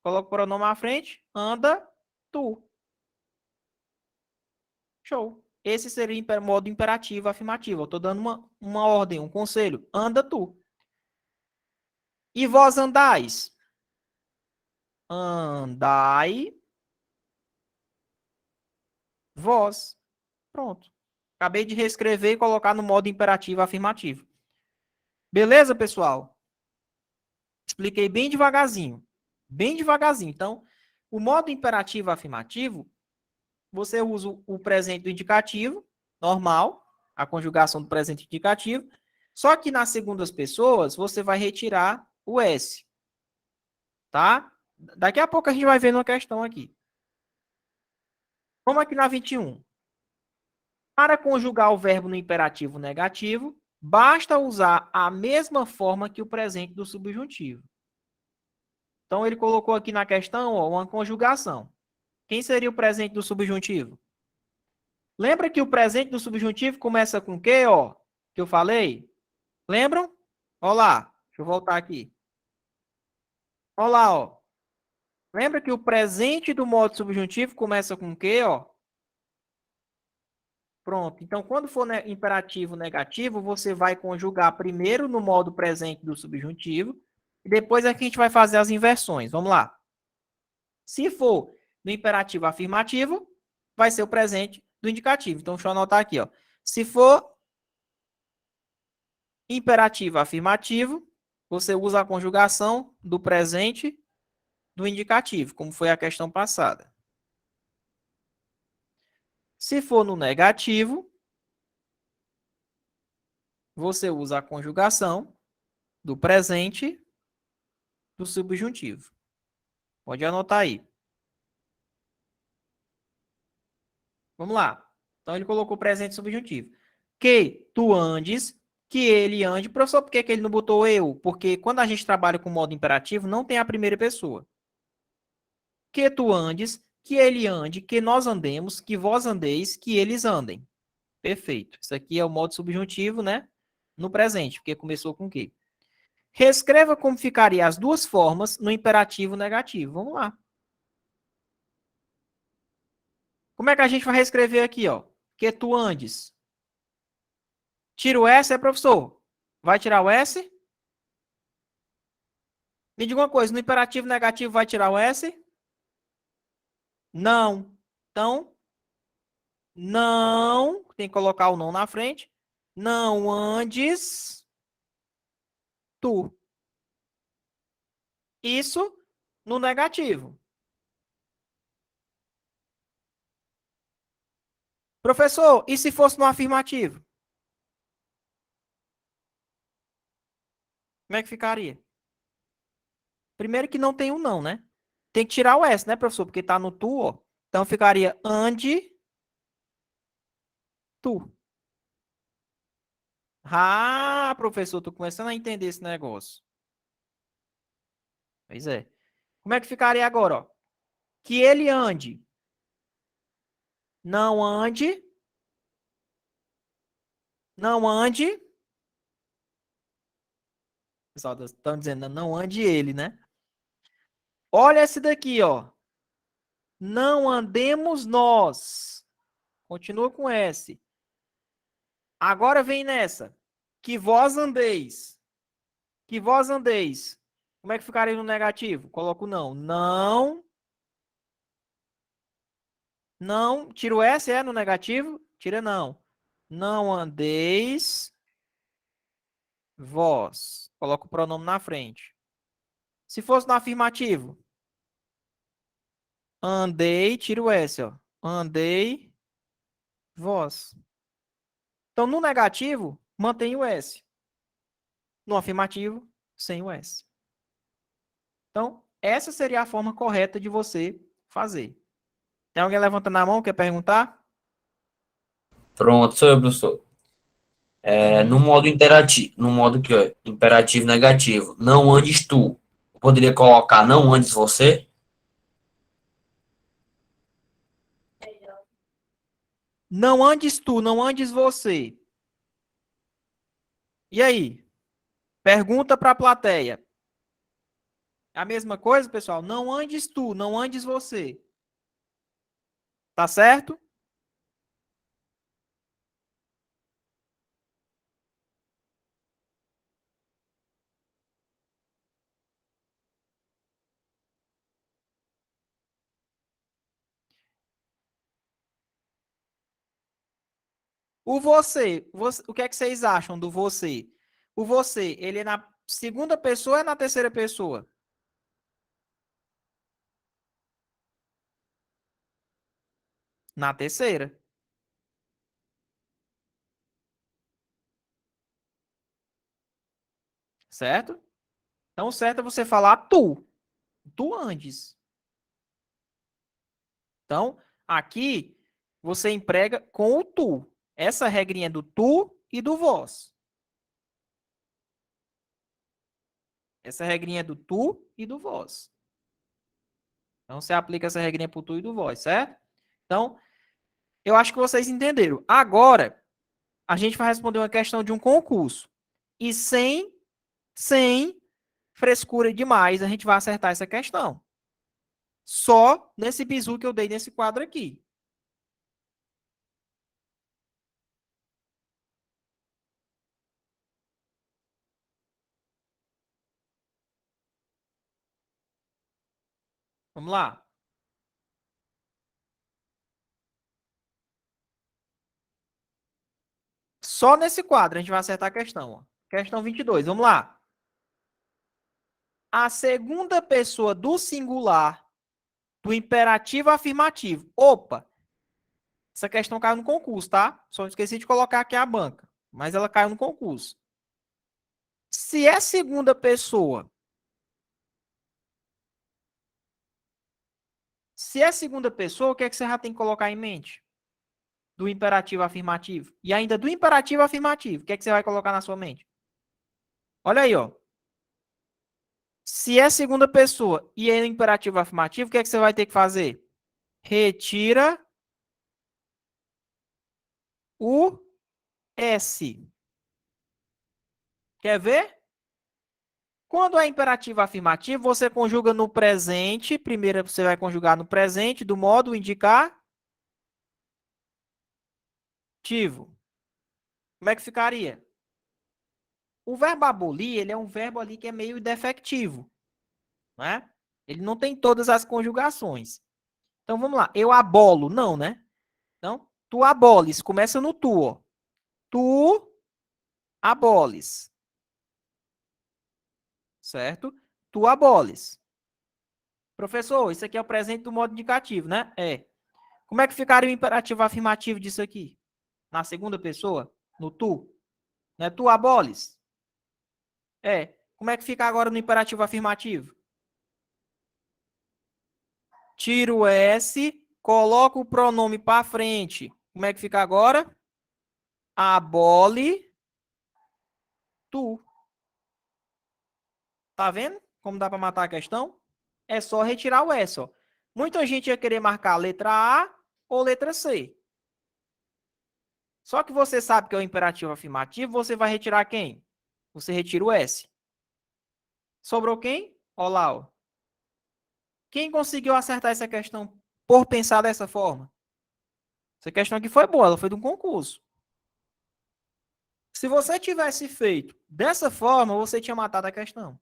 Coloca o pronome na frente. Anda tu. Show. Esse seria o modo imperativo afirmativo. Eu estou dando uma ordem, um conselho. Anda tu. E vós andais? Andai vós. Pronto. Acabei de reescrever e colocar no modo imperativo afirmativo. Beleza, pessoal? Expliquei bem devagarzinho. Bem devagarzinho. Então, o modo imperativo afirmativo, você usa o presente do indicativo, normal, a conjugação do presente indicativo. Só que nas segundas pessoas, você vai retirar o S. Tá? Daqui a pouco a gente vai ver uma questão aqui. Vamos aqui na 21. Para conjugar o verbo no imperativo negativo, basta usar a mesma forma que o presente do subjuntivo. Então, ele colocou aqui na questão, ó, uma conjugação. Quem seria o presente do subjuntivo? Lembra que o presente do subjuntivo começa com o quê, ó? Que eu falei? Lembram? Olha lá. Deixa eu voltar aqui. Olha lá, ó. Lembra que o presente do modo subjuntivo começa com o quê, ó? Pronto. Então, quando for imperativo negativo, você vai conjugar primeiro no modo presente do subjuntivo e depois aqui a gente vai fazer as inversões. Vamos lá. Se for no imperativo afirmativo, vai ser o presente do indicativo. Então, deixa eu anotar aqui, ó. Se for imperativo afirmativo, você usa a conjugação do presente do indicativo, como foi a questão passada. Se for no negativo, você usa a conjugação do presente do subjuntivo. Pode anotar aí. Vamos lá. Então, ele colocou presente subjuntivo. Que tu andes, que ele ande. Professor, por que ele não botou eu? Porque quando a gente trabalha com modo imperativo, não tem a primeira pessoa. Que tu andes, que ele ande, que nós andemos, que vós andeis, que eles andem. Perfeito. Isso aqui é o modo subjuntivo, né? No presente, porque começou com que. Reescreva como ficaria as duas formas no imperativo negativo. Vamos lá. Como é que a gente vai reescrever aqui, ó? Que tu andes. Tira o S, professor? Vai tirar o S? Me diga uma coisa, no imperativo negativo vai tirar o S? Não. Então, não, tem que colocar o não na frente. Não andes tu. Isso no negativo. Professor, e se fosse no afirmativo? Como é que ficaria? Primeiro que não tem o não, né? Tem que tirar o S, né, professor? Porque tá no tu, ó. Então ficaria ande tu. Ah, professor, tô começando a entender esse negócio. Pois é. Como é que ficaria agora, ó? Que ele ande. Não ande. Não ande. Pessoal, estão dizendo, não ande ele, né? Olha esse daqui, ó. Não andemos nós. Continua com S. Agora vem nessa. Que vós andeis. Que vós andeis. Como é que ficaria no negativo? Coloco não. Não. Não. Tira o S, é no negativo? Tira não. Não andeis vós. Coloco o pronome na frente. Se fosse no afirmativo, andei, tira o S, ó. Andei vós. Então, no negativo, mantém o S. No afirmativo, sem o S. Então, essa seria a forma correta de você fazer. Tem alguém levantando a mão, quer perguntar? Pronto, sou eu, professor. No Uhum. modo interativo, no modo que ó, imperativo negativo, não andes tu. Eu poderia colocar não andes você? Não andes tu, não andes você. E aí? Pergunta para a plateia. É a mesma coisa, pessoal? Não andes tu, não andes você. Tá certo? O que é que vocês acham do você? O você, ele é na segunda pessoa ou é na terceira pessoa? Na terceira, certo? Então, o certo é você falar tu. Tu andes. Então, aqui, você emprega com o tu. Essa regrinha do tu e do vós. Essa regrinha do tu e do vós. Então, você aplica essa regrinha pro tu e do vós, certo? Então, eu acho que vocês entenderam. Agora, a gente vai responder uma questão de um concurso. E sem frescura demais, a gente vai acertar essa questão. Só nesse bizu que eu dei nesse quadro aqui. Vamos lá. Só nesse quadro a gente vai acertar a questão. Ó. Questão 22. Vamos lá. A segunda pessoa do singular do imperativo afirmativo. Opa, essa questão caiu no concurso, tá? Só esqueci de colocar aqui a banca, mas ela caiu no concurso. Se é segunda pessoa, o que é que você já tem que colocar em mente? Do imperativo afirmativo. E ainda do imperativo afirmativo, o que é que você vai colocar na sua mente? Olha aí, ó. Se é segunda pessoa e é imperativo afirmativo, o que é que você vai ter que fazer? Retira o S. Quer ver? Quando é imperativo afirmativo, você conjuga no presente. Primeiro você vai conjugar no presente do modo indicativo. Como é que ficaria? O verbo abolir, ele é um verbo ali que é meio defectivo, né? Ele não tem todas as conjugações. Então vamos lá. Eu abolo, não, né? Então, tu aboles, começa no tu, ó. Tu aboles, certo? Tu aboles. Professor, isso aqui é o presente do modo indicativo, né? É. Como é que ficaria o imperativo afirmativo disso aqui? Na segunda pessoa? No tu? Né? Tu aboles? É. Como é que fica agora no imperativo afirmativo? Tiro o S, coloco o pronome para frente. Como é que fica agora? Abole tu. Tá vendo como dá para matar a questão? É só retirar o S, ó. Muita gente ia querer marcar a letra A ou letra C. Só que você sabe que é o imperativo afirmativo, você vai retirar quem? Você retira o S. Sobrou quem? Olá, ó. Quem conseguiu acertar essa questão por pensar dessa forma? Essa questão aqui foi boa, ela foi de um concurso. Se você tivesse feito dessa forma, você tinha matado a questão.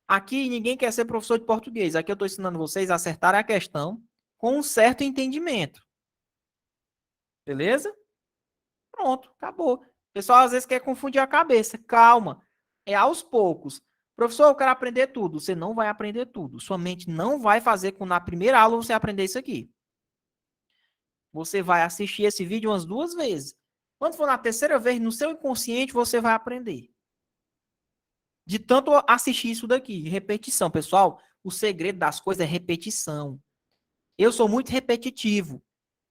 Aqui ninguém quer ser professor de português. Aqui eu estou ensinando vocês a acertar a questão com um certo entendimento. Beleza? Pronto, acabou. O pessoal às vezes quer confundir a cabeça. Calma. É aos poucos. Professor, eu quero aprender tudo. Você não vai aprender tudo. Sua mente não vai fazer com na primeira aula você aprender isso aqui. Você vai assistir esse vídeo umas 2 vezes. Quando for na terceira vez, no seu inconsciente, você vai aprender. De tanto assistir isso daqui. Repetição, pessoal. O segredo das coisas é repetição. Eu sou muito repetitivo.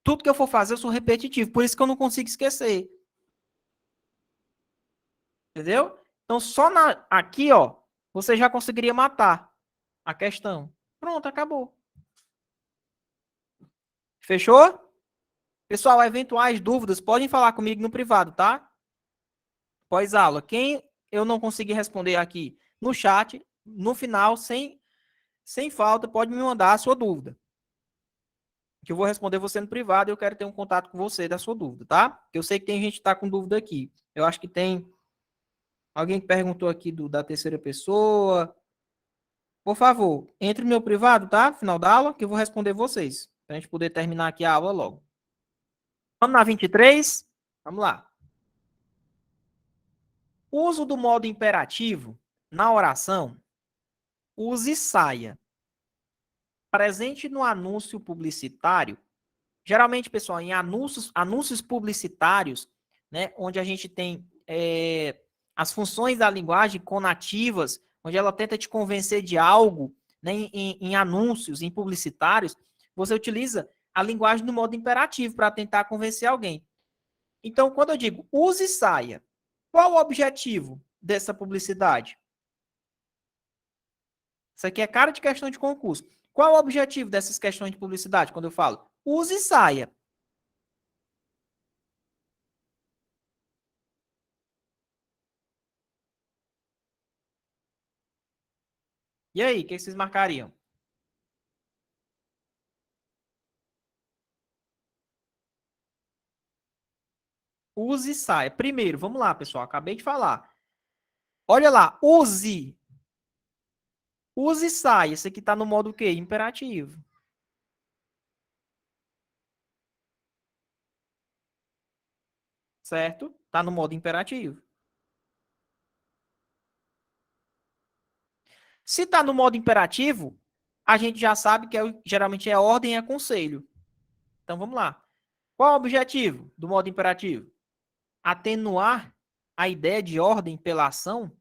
Tudo que eu for fazer, eu sou repetitivo. Por isso que eu não consigo esquecer. Entendeu? Então, só aqui, ó, você já conseguiria matar a questão. Pronto, acabou. Fechou? Pessoal, eventuais dúvidas, podem falar comigo no privado, tá? Pós-aula. Quem eu não conseguir responder aqui no chat, no final, sem falta, pode me mandar a sua dúvida. Que eu vou responder você no privado e eu quero ter um contato com você da sua dúvida, tá? Eu sei que tem gente que tá com dúvida aqui. Eu acho que tem alguém que perguntou aqui da terceira pessoa. Por favor, entre no meu privado, tá? Final da aula, que eu vou responder vocês. Pra gente poder terminar aqui a aula logo. Vamos na 23? Vamos lá. Uso do modo imperativo na oração. Use saia. Presente no anúncio publicitário. Geralmente, pessoal, em anúncios publicitários, né, onde a gente tem as funções da linguagem conativas, onde ela tenta te convencer de algo, né, em anúncios, em publicitários, você utiliza a linguagem do modo imperativo para tentar convencer alguém. Então, quando eu digo use saia, qual o objetivo dessa publicidade? Isso aqui é cara de questão de concurso. Qual o objetivo dessas questões de publicidade, quando eu falo use saia? E aí, o que vocês marcariam? Use saia. Primeiro, vamos lá, pessoal. Acabei de falar. Olha lá, use. Use saia. Esse aqui está no modo o quê? Imperativo. Certo? Está no modo imperativo. Se está no modo imperativo, a gente já sabe que geralmente é ordem e é conselho. Então vamos lá. Qual é o objetivo do modo imperativo? Atenuar a ideia de ordem pela ação?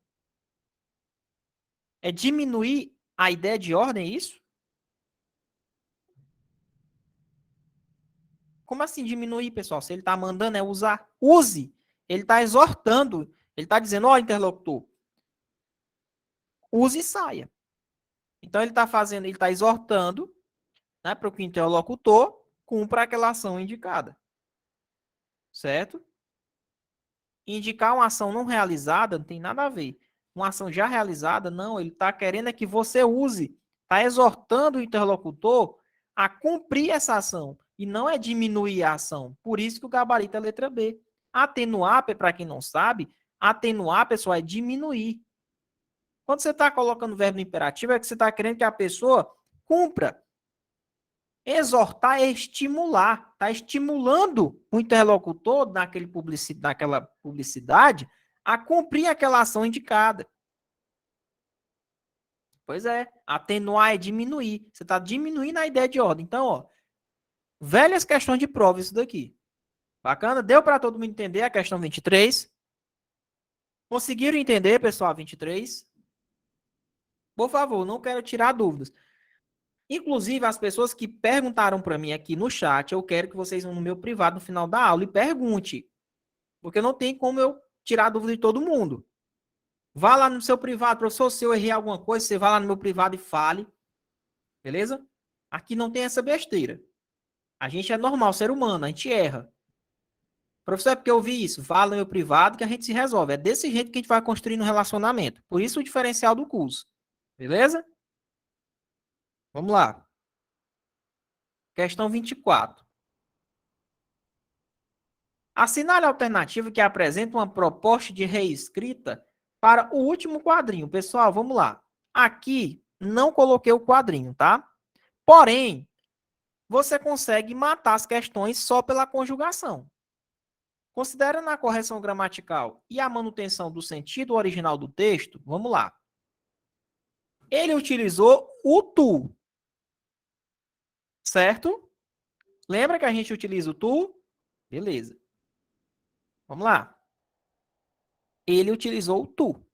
É diminuir a ideia de ordem, é isso? Como assim diminuir, pessoal? Se ele está mandando é usar, use. Ele está exortando. Ele está dizendo, ó, interlocutor, use e saia. Então ele está fazendo, ele está exortando, né, para que o interlocutor cumpra aquela ação indicada. Certo? Indicar uma ação não realizada não tem nada a ver. Uma ação já realizada, não. Ele está querendo é que você use. Está exortando o interlocutor a cumprir essa ação. E não é diminuir a ação. Por isso que o gabarito é a letra B. Atenuar, para quem não sabe, atenuar, pessoal, é diminuir. Quando você está colocando o verbo no imperativo, é que você está querendo que a pessoa cumpra. Exortar é estimular. Está estimulando o interlocutor naquela publicidade a cumprir aquela ação indicada. Pois é. Atenuar é diminuir. Você está diminuindo a ideia de ordem. Então, ó, velhas questões de prova isso daqui. Bacana? Deu para todo mundo entender a questão 23? Conseguiram entender, pessoal, 23? Por favor, não quero tirar dúvidas. Inclusive, as pessoas que perguntaram para mim aqui no chat, eu quero que vocês vão no meu privado no final da aula e pergunte. Porque não tem como eu tirar dúvida de todo mundo. Vá lá no seu privado, professor, se eu errei alguma coisa, você vai lá no meu privado e fale. Beleza? Aqui não tem essa besteira. A gente é normal, ser humano, a gente erra. Professor, é porque eu vi isso. Fala no meu privado que a gente se resolve. É desse jeito que a gente vai construindo um relacionamento. Por isso o diferencial do curso. Beleza? Vamos lá. Questão 24. Assinale a alternativa que apresenta uma proposta de reescrita para o último quadrinho. Pessoal, vamos lá. Aqui não coloquei o quadrinho, tá? Porém, você consegue matar as questões só pela conjugação. Considerando a correção gramatical e a manutenção do sentido original do texto, vamos lá. Ele utilizou o tu, certo? Lembra que a gente utiliza o tu? Beleza. Vamos lá. Ele utilizou o tu.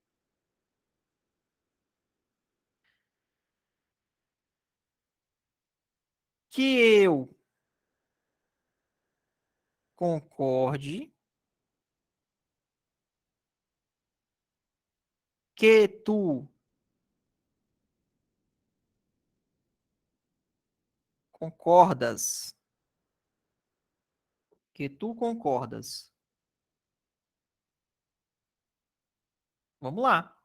Que eu concorde, que tu concordas, que tu concordas. Vamos lá.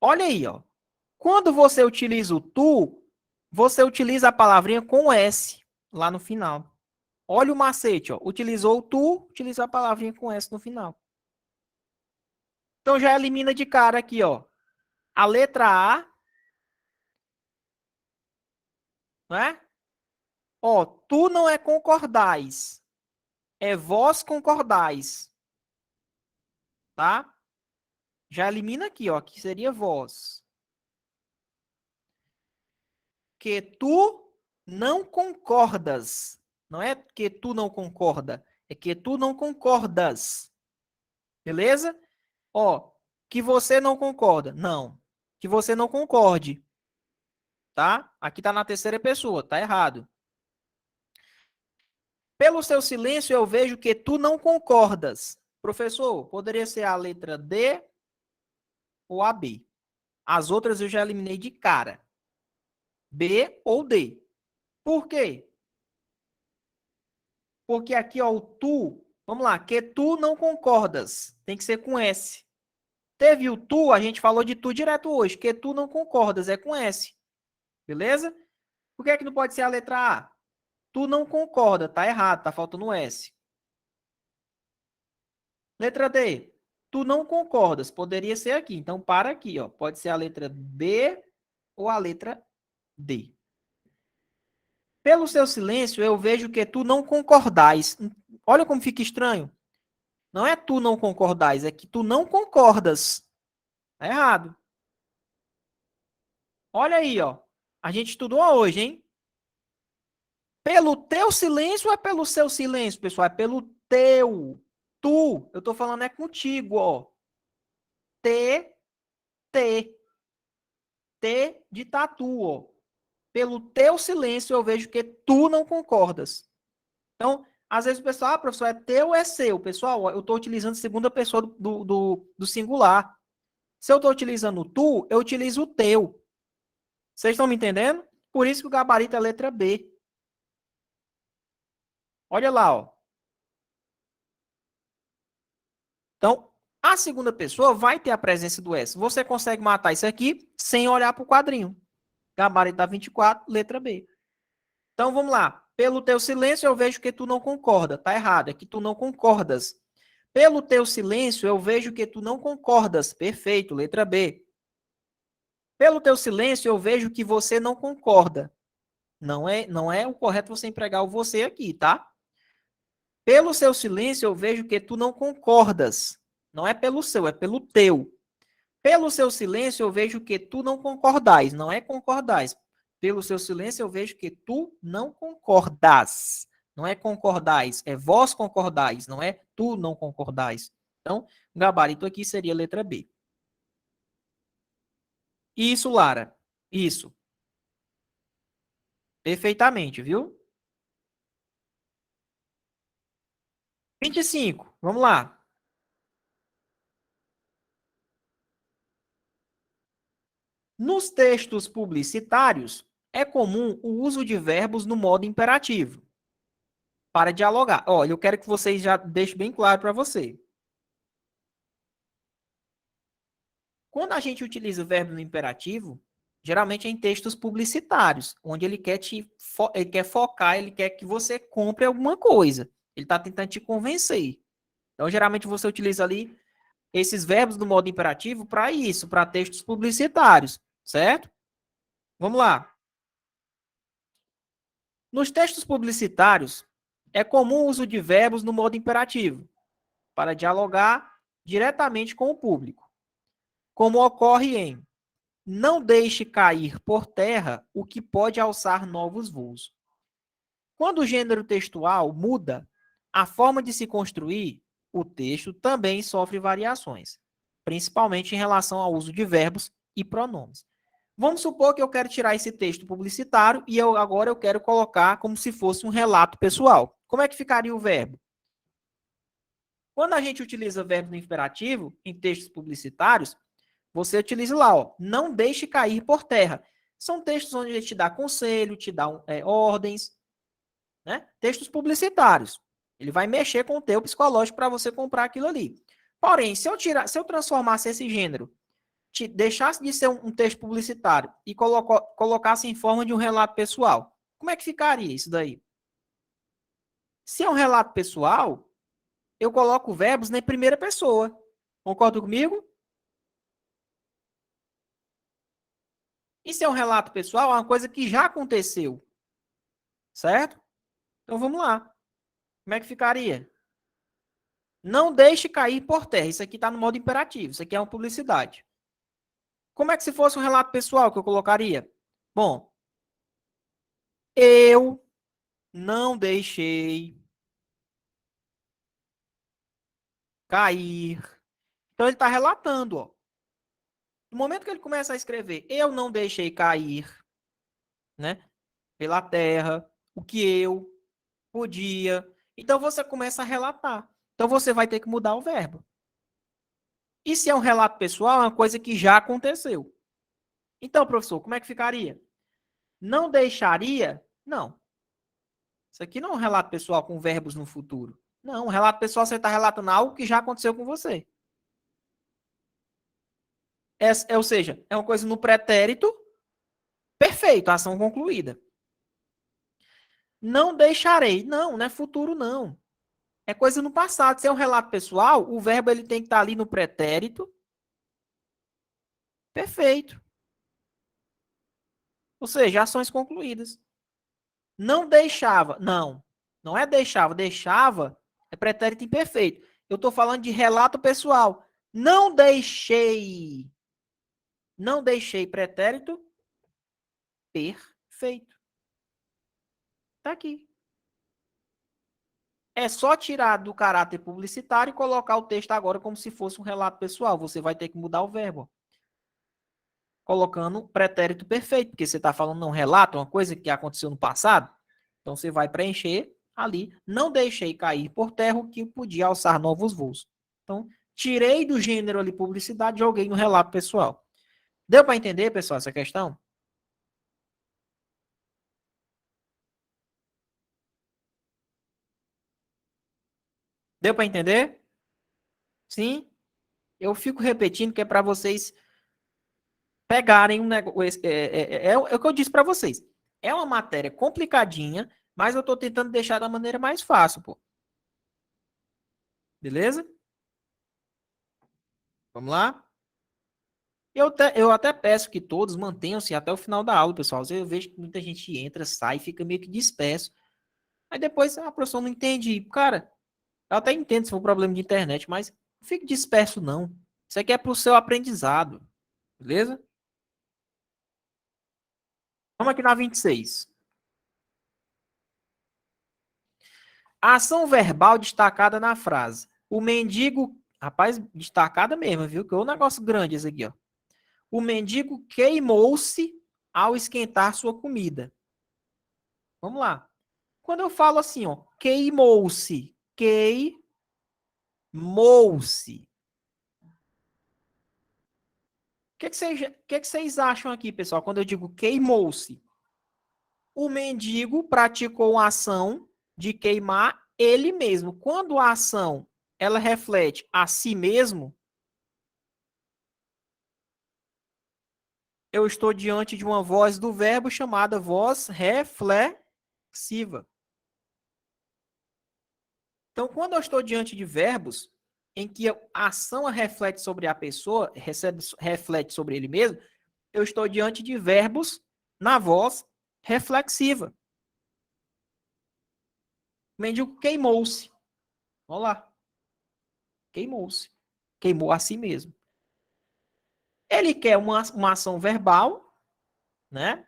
Olha aí, ó. Quando você utiliza o tu, você utiliza a palavrinha com S lá no final. Olha o macete, ó. Utilizou o tu, utiliza a palavrinha com S no final. Então já elimina de cara aqui, ó. A letra A, né? Ó, tu não é concordais. É vós concordais, tá? Já elimina aqui, ó, que seria vós. Que tu não concordas. Não é que tu não concorda, é que tu não concordas. Beleza? Ó, que você não concorda. Não. Que você não concorde. Tá? Aqui tá na terceira pessoa, tá errado. Pelo seu silêncio, eu vejo que tu não concordas. Professor, poderia ser a letra D ou a B. As outras eu já eliminei de cara. B ou D. Por quê? Porque aqui, ó, o tu, vamos lá, que tu não concordas. Tem que ser com S. Teve o tu, a gente falou de tu direto hoje. Que tu não concordas, é com S. Beleza? Por que é que não pode ser a letra A? Tu não concorda, tá errado, tá faltando um S. Letra D. Tu não concordas, poderia ser aqui. Então, para aqui, ó. Pode ser a letra B ou a letra D. Pelo seu silêncio, eu vejo que tu não concordais. Olha como fica estranho. Não é tu não concordais, é que tu não concordas. Tá errado. Olha aí, ó. A gente estudou hoje, hein? Pelo teu silêncio ou é pelo seu silêncio, pessoal? É pelo teu. Tu. Eu tô falando é contigo, ó. T, T. T de tatu, ó. Pelo teu silêncio, eu vejo que tu não concordas. Então, às vezes o pessoal, professor, é teu ou é seu? Pessoal, eu estou utilizando a segunda pessoa do singular. Se eu estou utilizando o tu, eu utilizo o teu. Vocês estão me entendendo? Por isso que o gabarito é a letra B. Olha lá, ó. Então, a segunda pessoa vai ter a presença do S. Você consegue matar isso aqui sem olhar para o quadrinho. Gabarito da 24, letra B. Então, vamos lá. Pelo teu silêncio, eu vejo que tu não concorda. Tá errado, é que tu não concordas. Pelo teu silêncio, eu vejo que tu não concordas. Perfeito, letra B. Pelo teu silêncio, eu vejo que você não concorda. Não é o correto você empregar o você aqui, tá? Pelo seu silêncio, eu vejo que tu não concordas. Não é pelo seu, é pelo teu. Pelo seu silêncio, eu vejo que tu não concordais. Não é concordais. Pelo seu silêncio, eu vejo que tu não concordas. Não é concordais, é vós concordais, não é tu não concordais. Então, o gabarito aqui seria a letra B. Isso, Lara. Isso. Perfeitamente, viu? 25. Vamos lá. Nos textos publicitários, é comum o uso de verbos no modo imperativo. para dialogar. Olha, eu quero que vocês já deixem bem claro para você. Quando a gente utiliza o verbo no imperativo, geralmente é em textos publicitários, onde ele quer focar, ele quer que você compre alguma coisa. Ele está tentando te convencer. Então, geralmente você utiliza ali esses verbos do modo imperativo para isso, para textos publicitários, certo? Vamos lá. Nos textos publicitários, é comum o uso de verbos no modo imperativo para dialogar diretamente com o público, como ocorre em não deixe cair por terra o que pode alçar novos voos. Quando o gênero textual muda, a forma de se construir o texto também sofre variações, principalmente em relação ao uso de verbos e pronomes. Vamos supor que eu quero tirar esse texto publicitário e agora eu quero colocar como se fosse um relato pessoal. Como é que ficaria o verbo? Quando a gente utiliza verbo no imperativo em textos publicitários, você utiliza lá, ó, não deixe cair por terra. São textos onde ele te dá conselho, te dá ordens, né? Textos publicitários. Ele vai mexer com o teu psicológico para você comprar aquilo ali. Porém, se eu transformasse esse gênero, deixasse de ser um texto publicitário e colocasse em forma de um relato pessoal, como é que ficaria isso daí? Se é um relato pessoal, eu coloco verbos na primeira pessoa. Concorda comigo? E se é um relato pessoal, é uma coisa que já aconteceu. Certo? Então vamos lá. Como é que ficaria? Não deixe cair por terra. Isso aqui está no modo imperativo. Isso aqui é uma publicidade. Como é que se fosse um relato pessoal que eu colocaria? Bom, eu não deixei cair. Então ele está relatando, ó. No momento que ele começa a escrever, eu não deixei cair, né, pela terra, o que eu podia. Então você começa a relatar. Então você vai ter que mudar o verbo. E se é um relato pessoal, é uma coisa que já aconteceu. Então, professor, como é que ficaria? Não deixaria? Não. Isso aqui não é um relato pessoal com verbos no futuro. Não, um relato pessoal você está relatando algo que já aconteceu com você. Ou seja, é uma coisa no pretérito perfeito, ação concluída. Não deixarei. Não, não é futuro, não. É coisa no passado. Se é um relato pessoal, o verbo ele tem que estar ali no pretérito perfeito. Ou seja, ações concluídas. Não deixava. Não. Não é deixava. Deixava é pretérito imperfeito. Eu estou falando de relato pessoal. Não deixei. Não deixei pretérito perfeito. Está aqui. É só tirar do caráter publicitário e colocar o texto agora como se fosse um relato pessoal. Você vai ter que mudar o verbo. Colocando pretérito perfeito, porque você está falando um relato, uma coisa que aconteceu no passado. Então você vai preencher ali. Não deixei cair por terra o que podia alçar novos voos. Então, tirei do gênero ali publicidade e joguei no relato pessoal. Deu para entender, pessoal, essa questão? Deu para entender? Sim? Eu fico repetindo que é para vocês pegarem um negócio. É o que eu disse para vocês. É uma matéria complicadinha, mas eu estou tentando deixar da maneira mais fácil, pô. Beleza? Vamos lá? Eu até peço que todos mantenham-se até o final da aula, pessoal. Eu vejo que muita gente entra, sai, fica meio que disperso. Aí depois a professora não entende. Cara, eu até entendo se for um problema de internet, mas não fique disperso, não. Isso aqui é para o seu aprendizado. Beleza? Vamos aqui na 26. A ação verbal destacada na frase. O mendigo. Rapaz, destacada mesmo, viu? Que é um negócio grande esse aqui, ó. O mendigo queimou-se ao esquentar sua comida. Vamos lá. Quando eu falo assim, ó, queimou-se, queimou-se. O que vocês acham aqui, pessoal, quando eu digo queimou-se? O mendigo praticou uma ação de queimar ele mesmo. Quando a ação ela reflete a si mesmo, eu estou diante de uma voz do verbo chamada voz reflexiva. Então, quando eu estou diante de verbos em que a ação reflete sobre a pessoa, reflete sobre ele mesmo, eu estou diante de verbos na voz reflexiva. O mendigo queimou-se. Vamos lá. Queimou-se. Queimou a si mesmo. Ele quer uma ação verbal, né?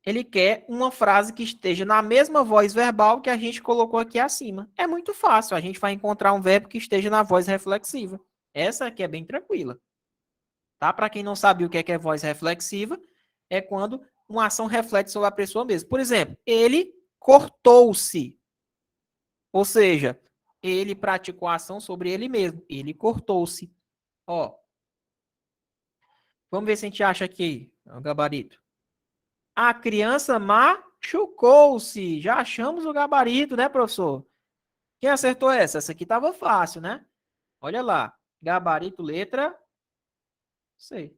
Ele quer uma frase que esteja na mesma voz verbal que a gente colocou aqui acima. É muito fácil. A gente vai encontrar um verbo que esteja na voz reflexiva. Essa aqui é bem tranquila. Tá? Para quem não sabe o que é voz reflexiva, é quando uma ação reflete sobre a pessoa mesmo. Por exemplo, ele cortou-se. Ou seja, ele praticou a ação sobre ele mesmo. Ele cortou-se. Ó, vamos ver se a gente acha aqui o gabarito. A criança machucou-se. Já achamos o gabarito, né, professor? Quem acertou essa? Essa aqui estava fácil, né? Olha lá. Gabarito, letra C.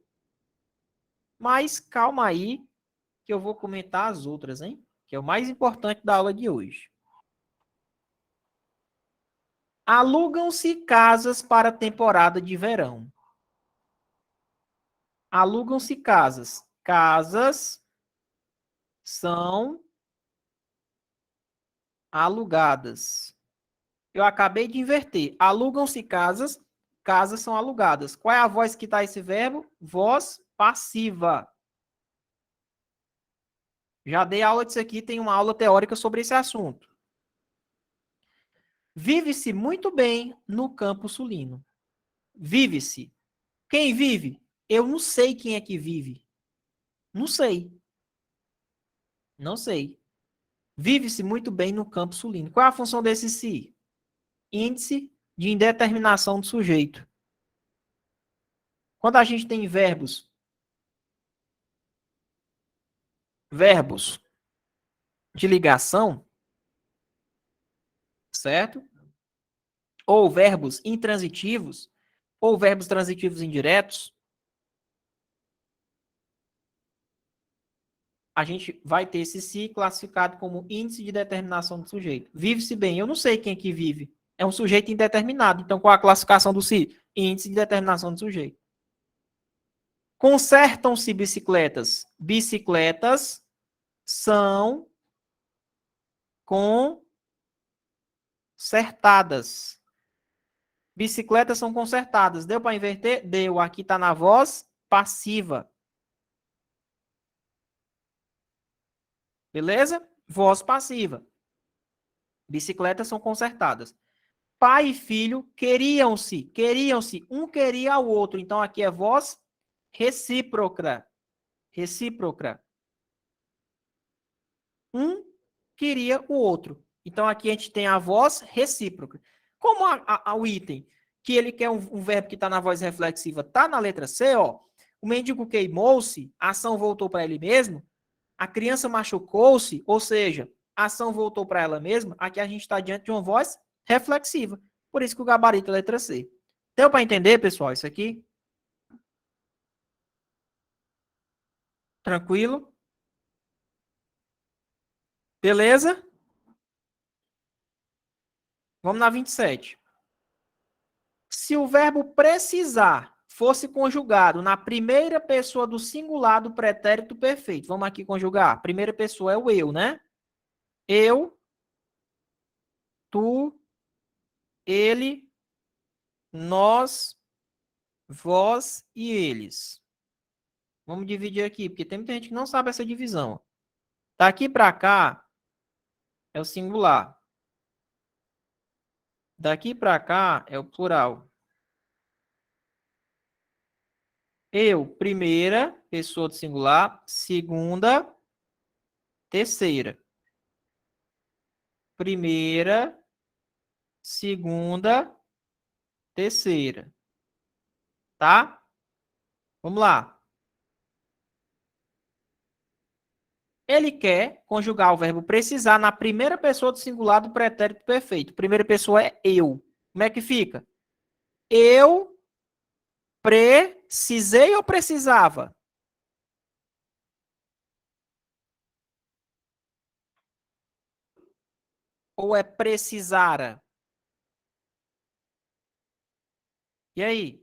Mas calma aí, que eu vou comentar as outras, hein? Que é o mais importante da aula de hoje. Alugam-se casas para a temporada de verão. Alugam-se casas. Casas são alugadas. Eu acabei de inverter. Alugam-se casas, casas são alugadas. Qual é a voz que está esse verbo? Voz passiva. Já dei aula disso aqui, tem uma aula teórica sobre esse assunto. Vive-se muito bem no campo sulino. Vive-se. Quem vive? Eu não sei quem é que vive. Não sei. Não sei. Vive-se muito bem no campo sulino. Qual é a função desse se? Índice de indeterminação do sujeito. Quando a gente tem verbos de ligação, certo? Ou verbos intransitivos, ou verbos transitivos indiretos, a gente vai ter esse se classificado como índice de determinação do sujeito. Vive-se bem. Eu não sei quem é que vive. É um sujeito indeterminado. Então, qual a classificação do se? Índice de determinação do sujeito. Consertam-se bicicletas. Bicicletas são consertadas. Bicicletas são consertadas. Deu para inverter? Deu. Aqui está na voz passiva. Beleza? Voz passiva. Bicicletas são consertadas. Pai e filho queriam-se. Queriam-se. Um queria ao outro. Então, aqui é voz recíproca. Recíproca. Um queria o outro. Então, aqui a gente tem a voz recíproca. Como o item que ele quer um verbo que está na voz reflexiva está na letra C, ó. O mendigo queimou-se, a ação voltou para ele mesmo. A criança machucou-se, ou seja, a ação voltou para ela mesma. Aqui a gente está diante de uma voz reflexiva. Por isso que o gabarito é a letra C. Deu para entender, pessoal, isso aqui? Tranquilo? Beleza? Vamos na 27. Se o verbo precisar fosse conjugado na primeira pessoa do singular do pretérito perfeito, vamos aqui conjugar. Primeira pessoa é o eu, né? Eu, tu, ele, nós, vós e eles. Vamos dividir aqui, porque tem muita gente que não sabe essa divisão. Daqui para cá é o singular. Daqui para cá é o plural. Eu, primeira pessoa do singular. Segunda, terceira. Primeira, segunda, terceira. Tá? Vamos lá. Ele quer conjugar o verbo precisar na primeira pessoa do singular do pretérito perfeito. Primeira pessoa é eu. Como é que fica? Eu precisei ou precisava? Ou é precisara? E aí?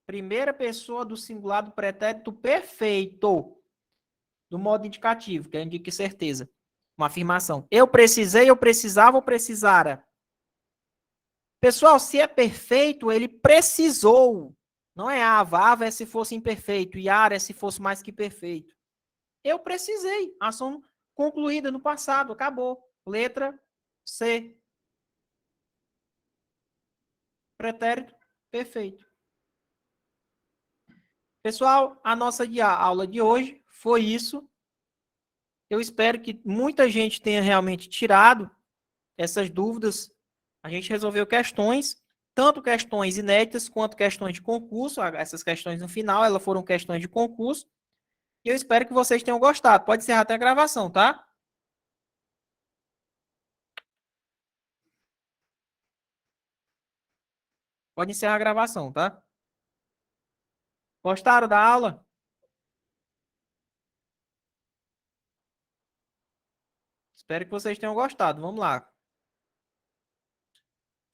Primeira pessoa do singular do pretérito perfeito. Do modo indicativo, que indica certeza. Uma afirmação. Eu precisei, eu precisava ou precisara? Pessoal, se é perfeito, ele precisou. Não é ava. Ava é se fosse imperfeito. E ara é se fosse mais que perfeito. Eu precisei. Ação concluída no passado. Acabou. Letra C. Pretérito perfeito. Pessoal, a nossa aula de hoje foi isso. Eu espero que muita gente tenha realmente tirado essas dúvidas. A gente resolveu questões, tanto questões inéditas quanto questões de concurso. Essas questões no final, elas foram questões de concurso. E eu espero que vocês tenham gostado. Pode encerrar até a gravação, tá? Pode encerrar a gravação, tá? Gostaram da aula? Espero que vocês tenham gostado. Vamos lá.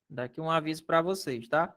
Daqui um aviso para vocês, tá?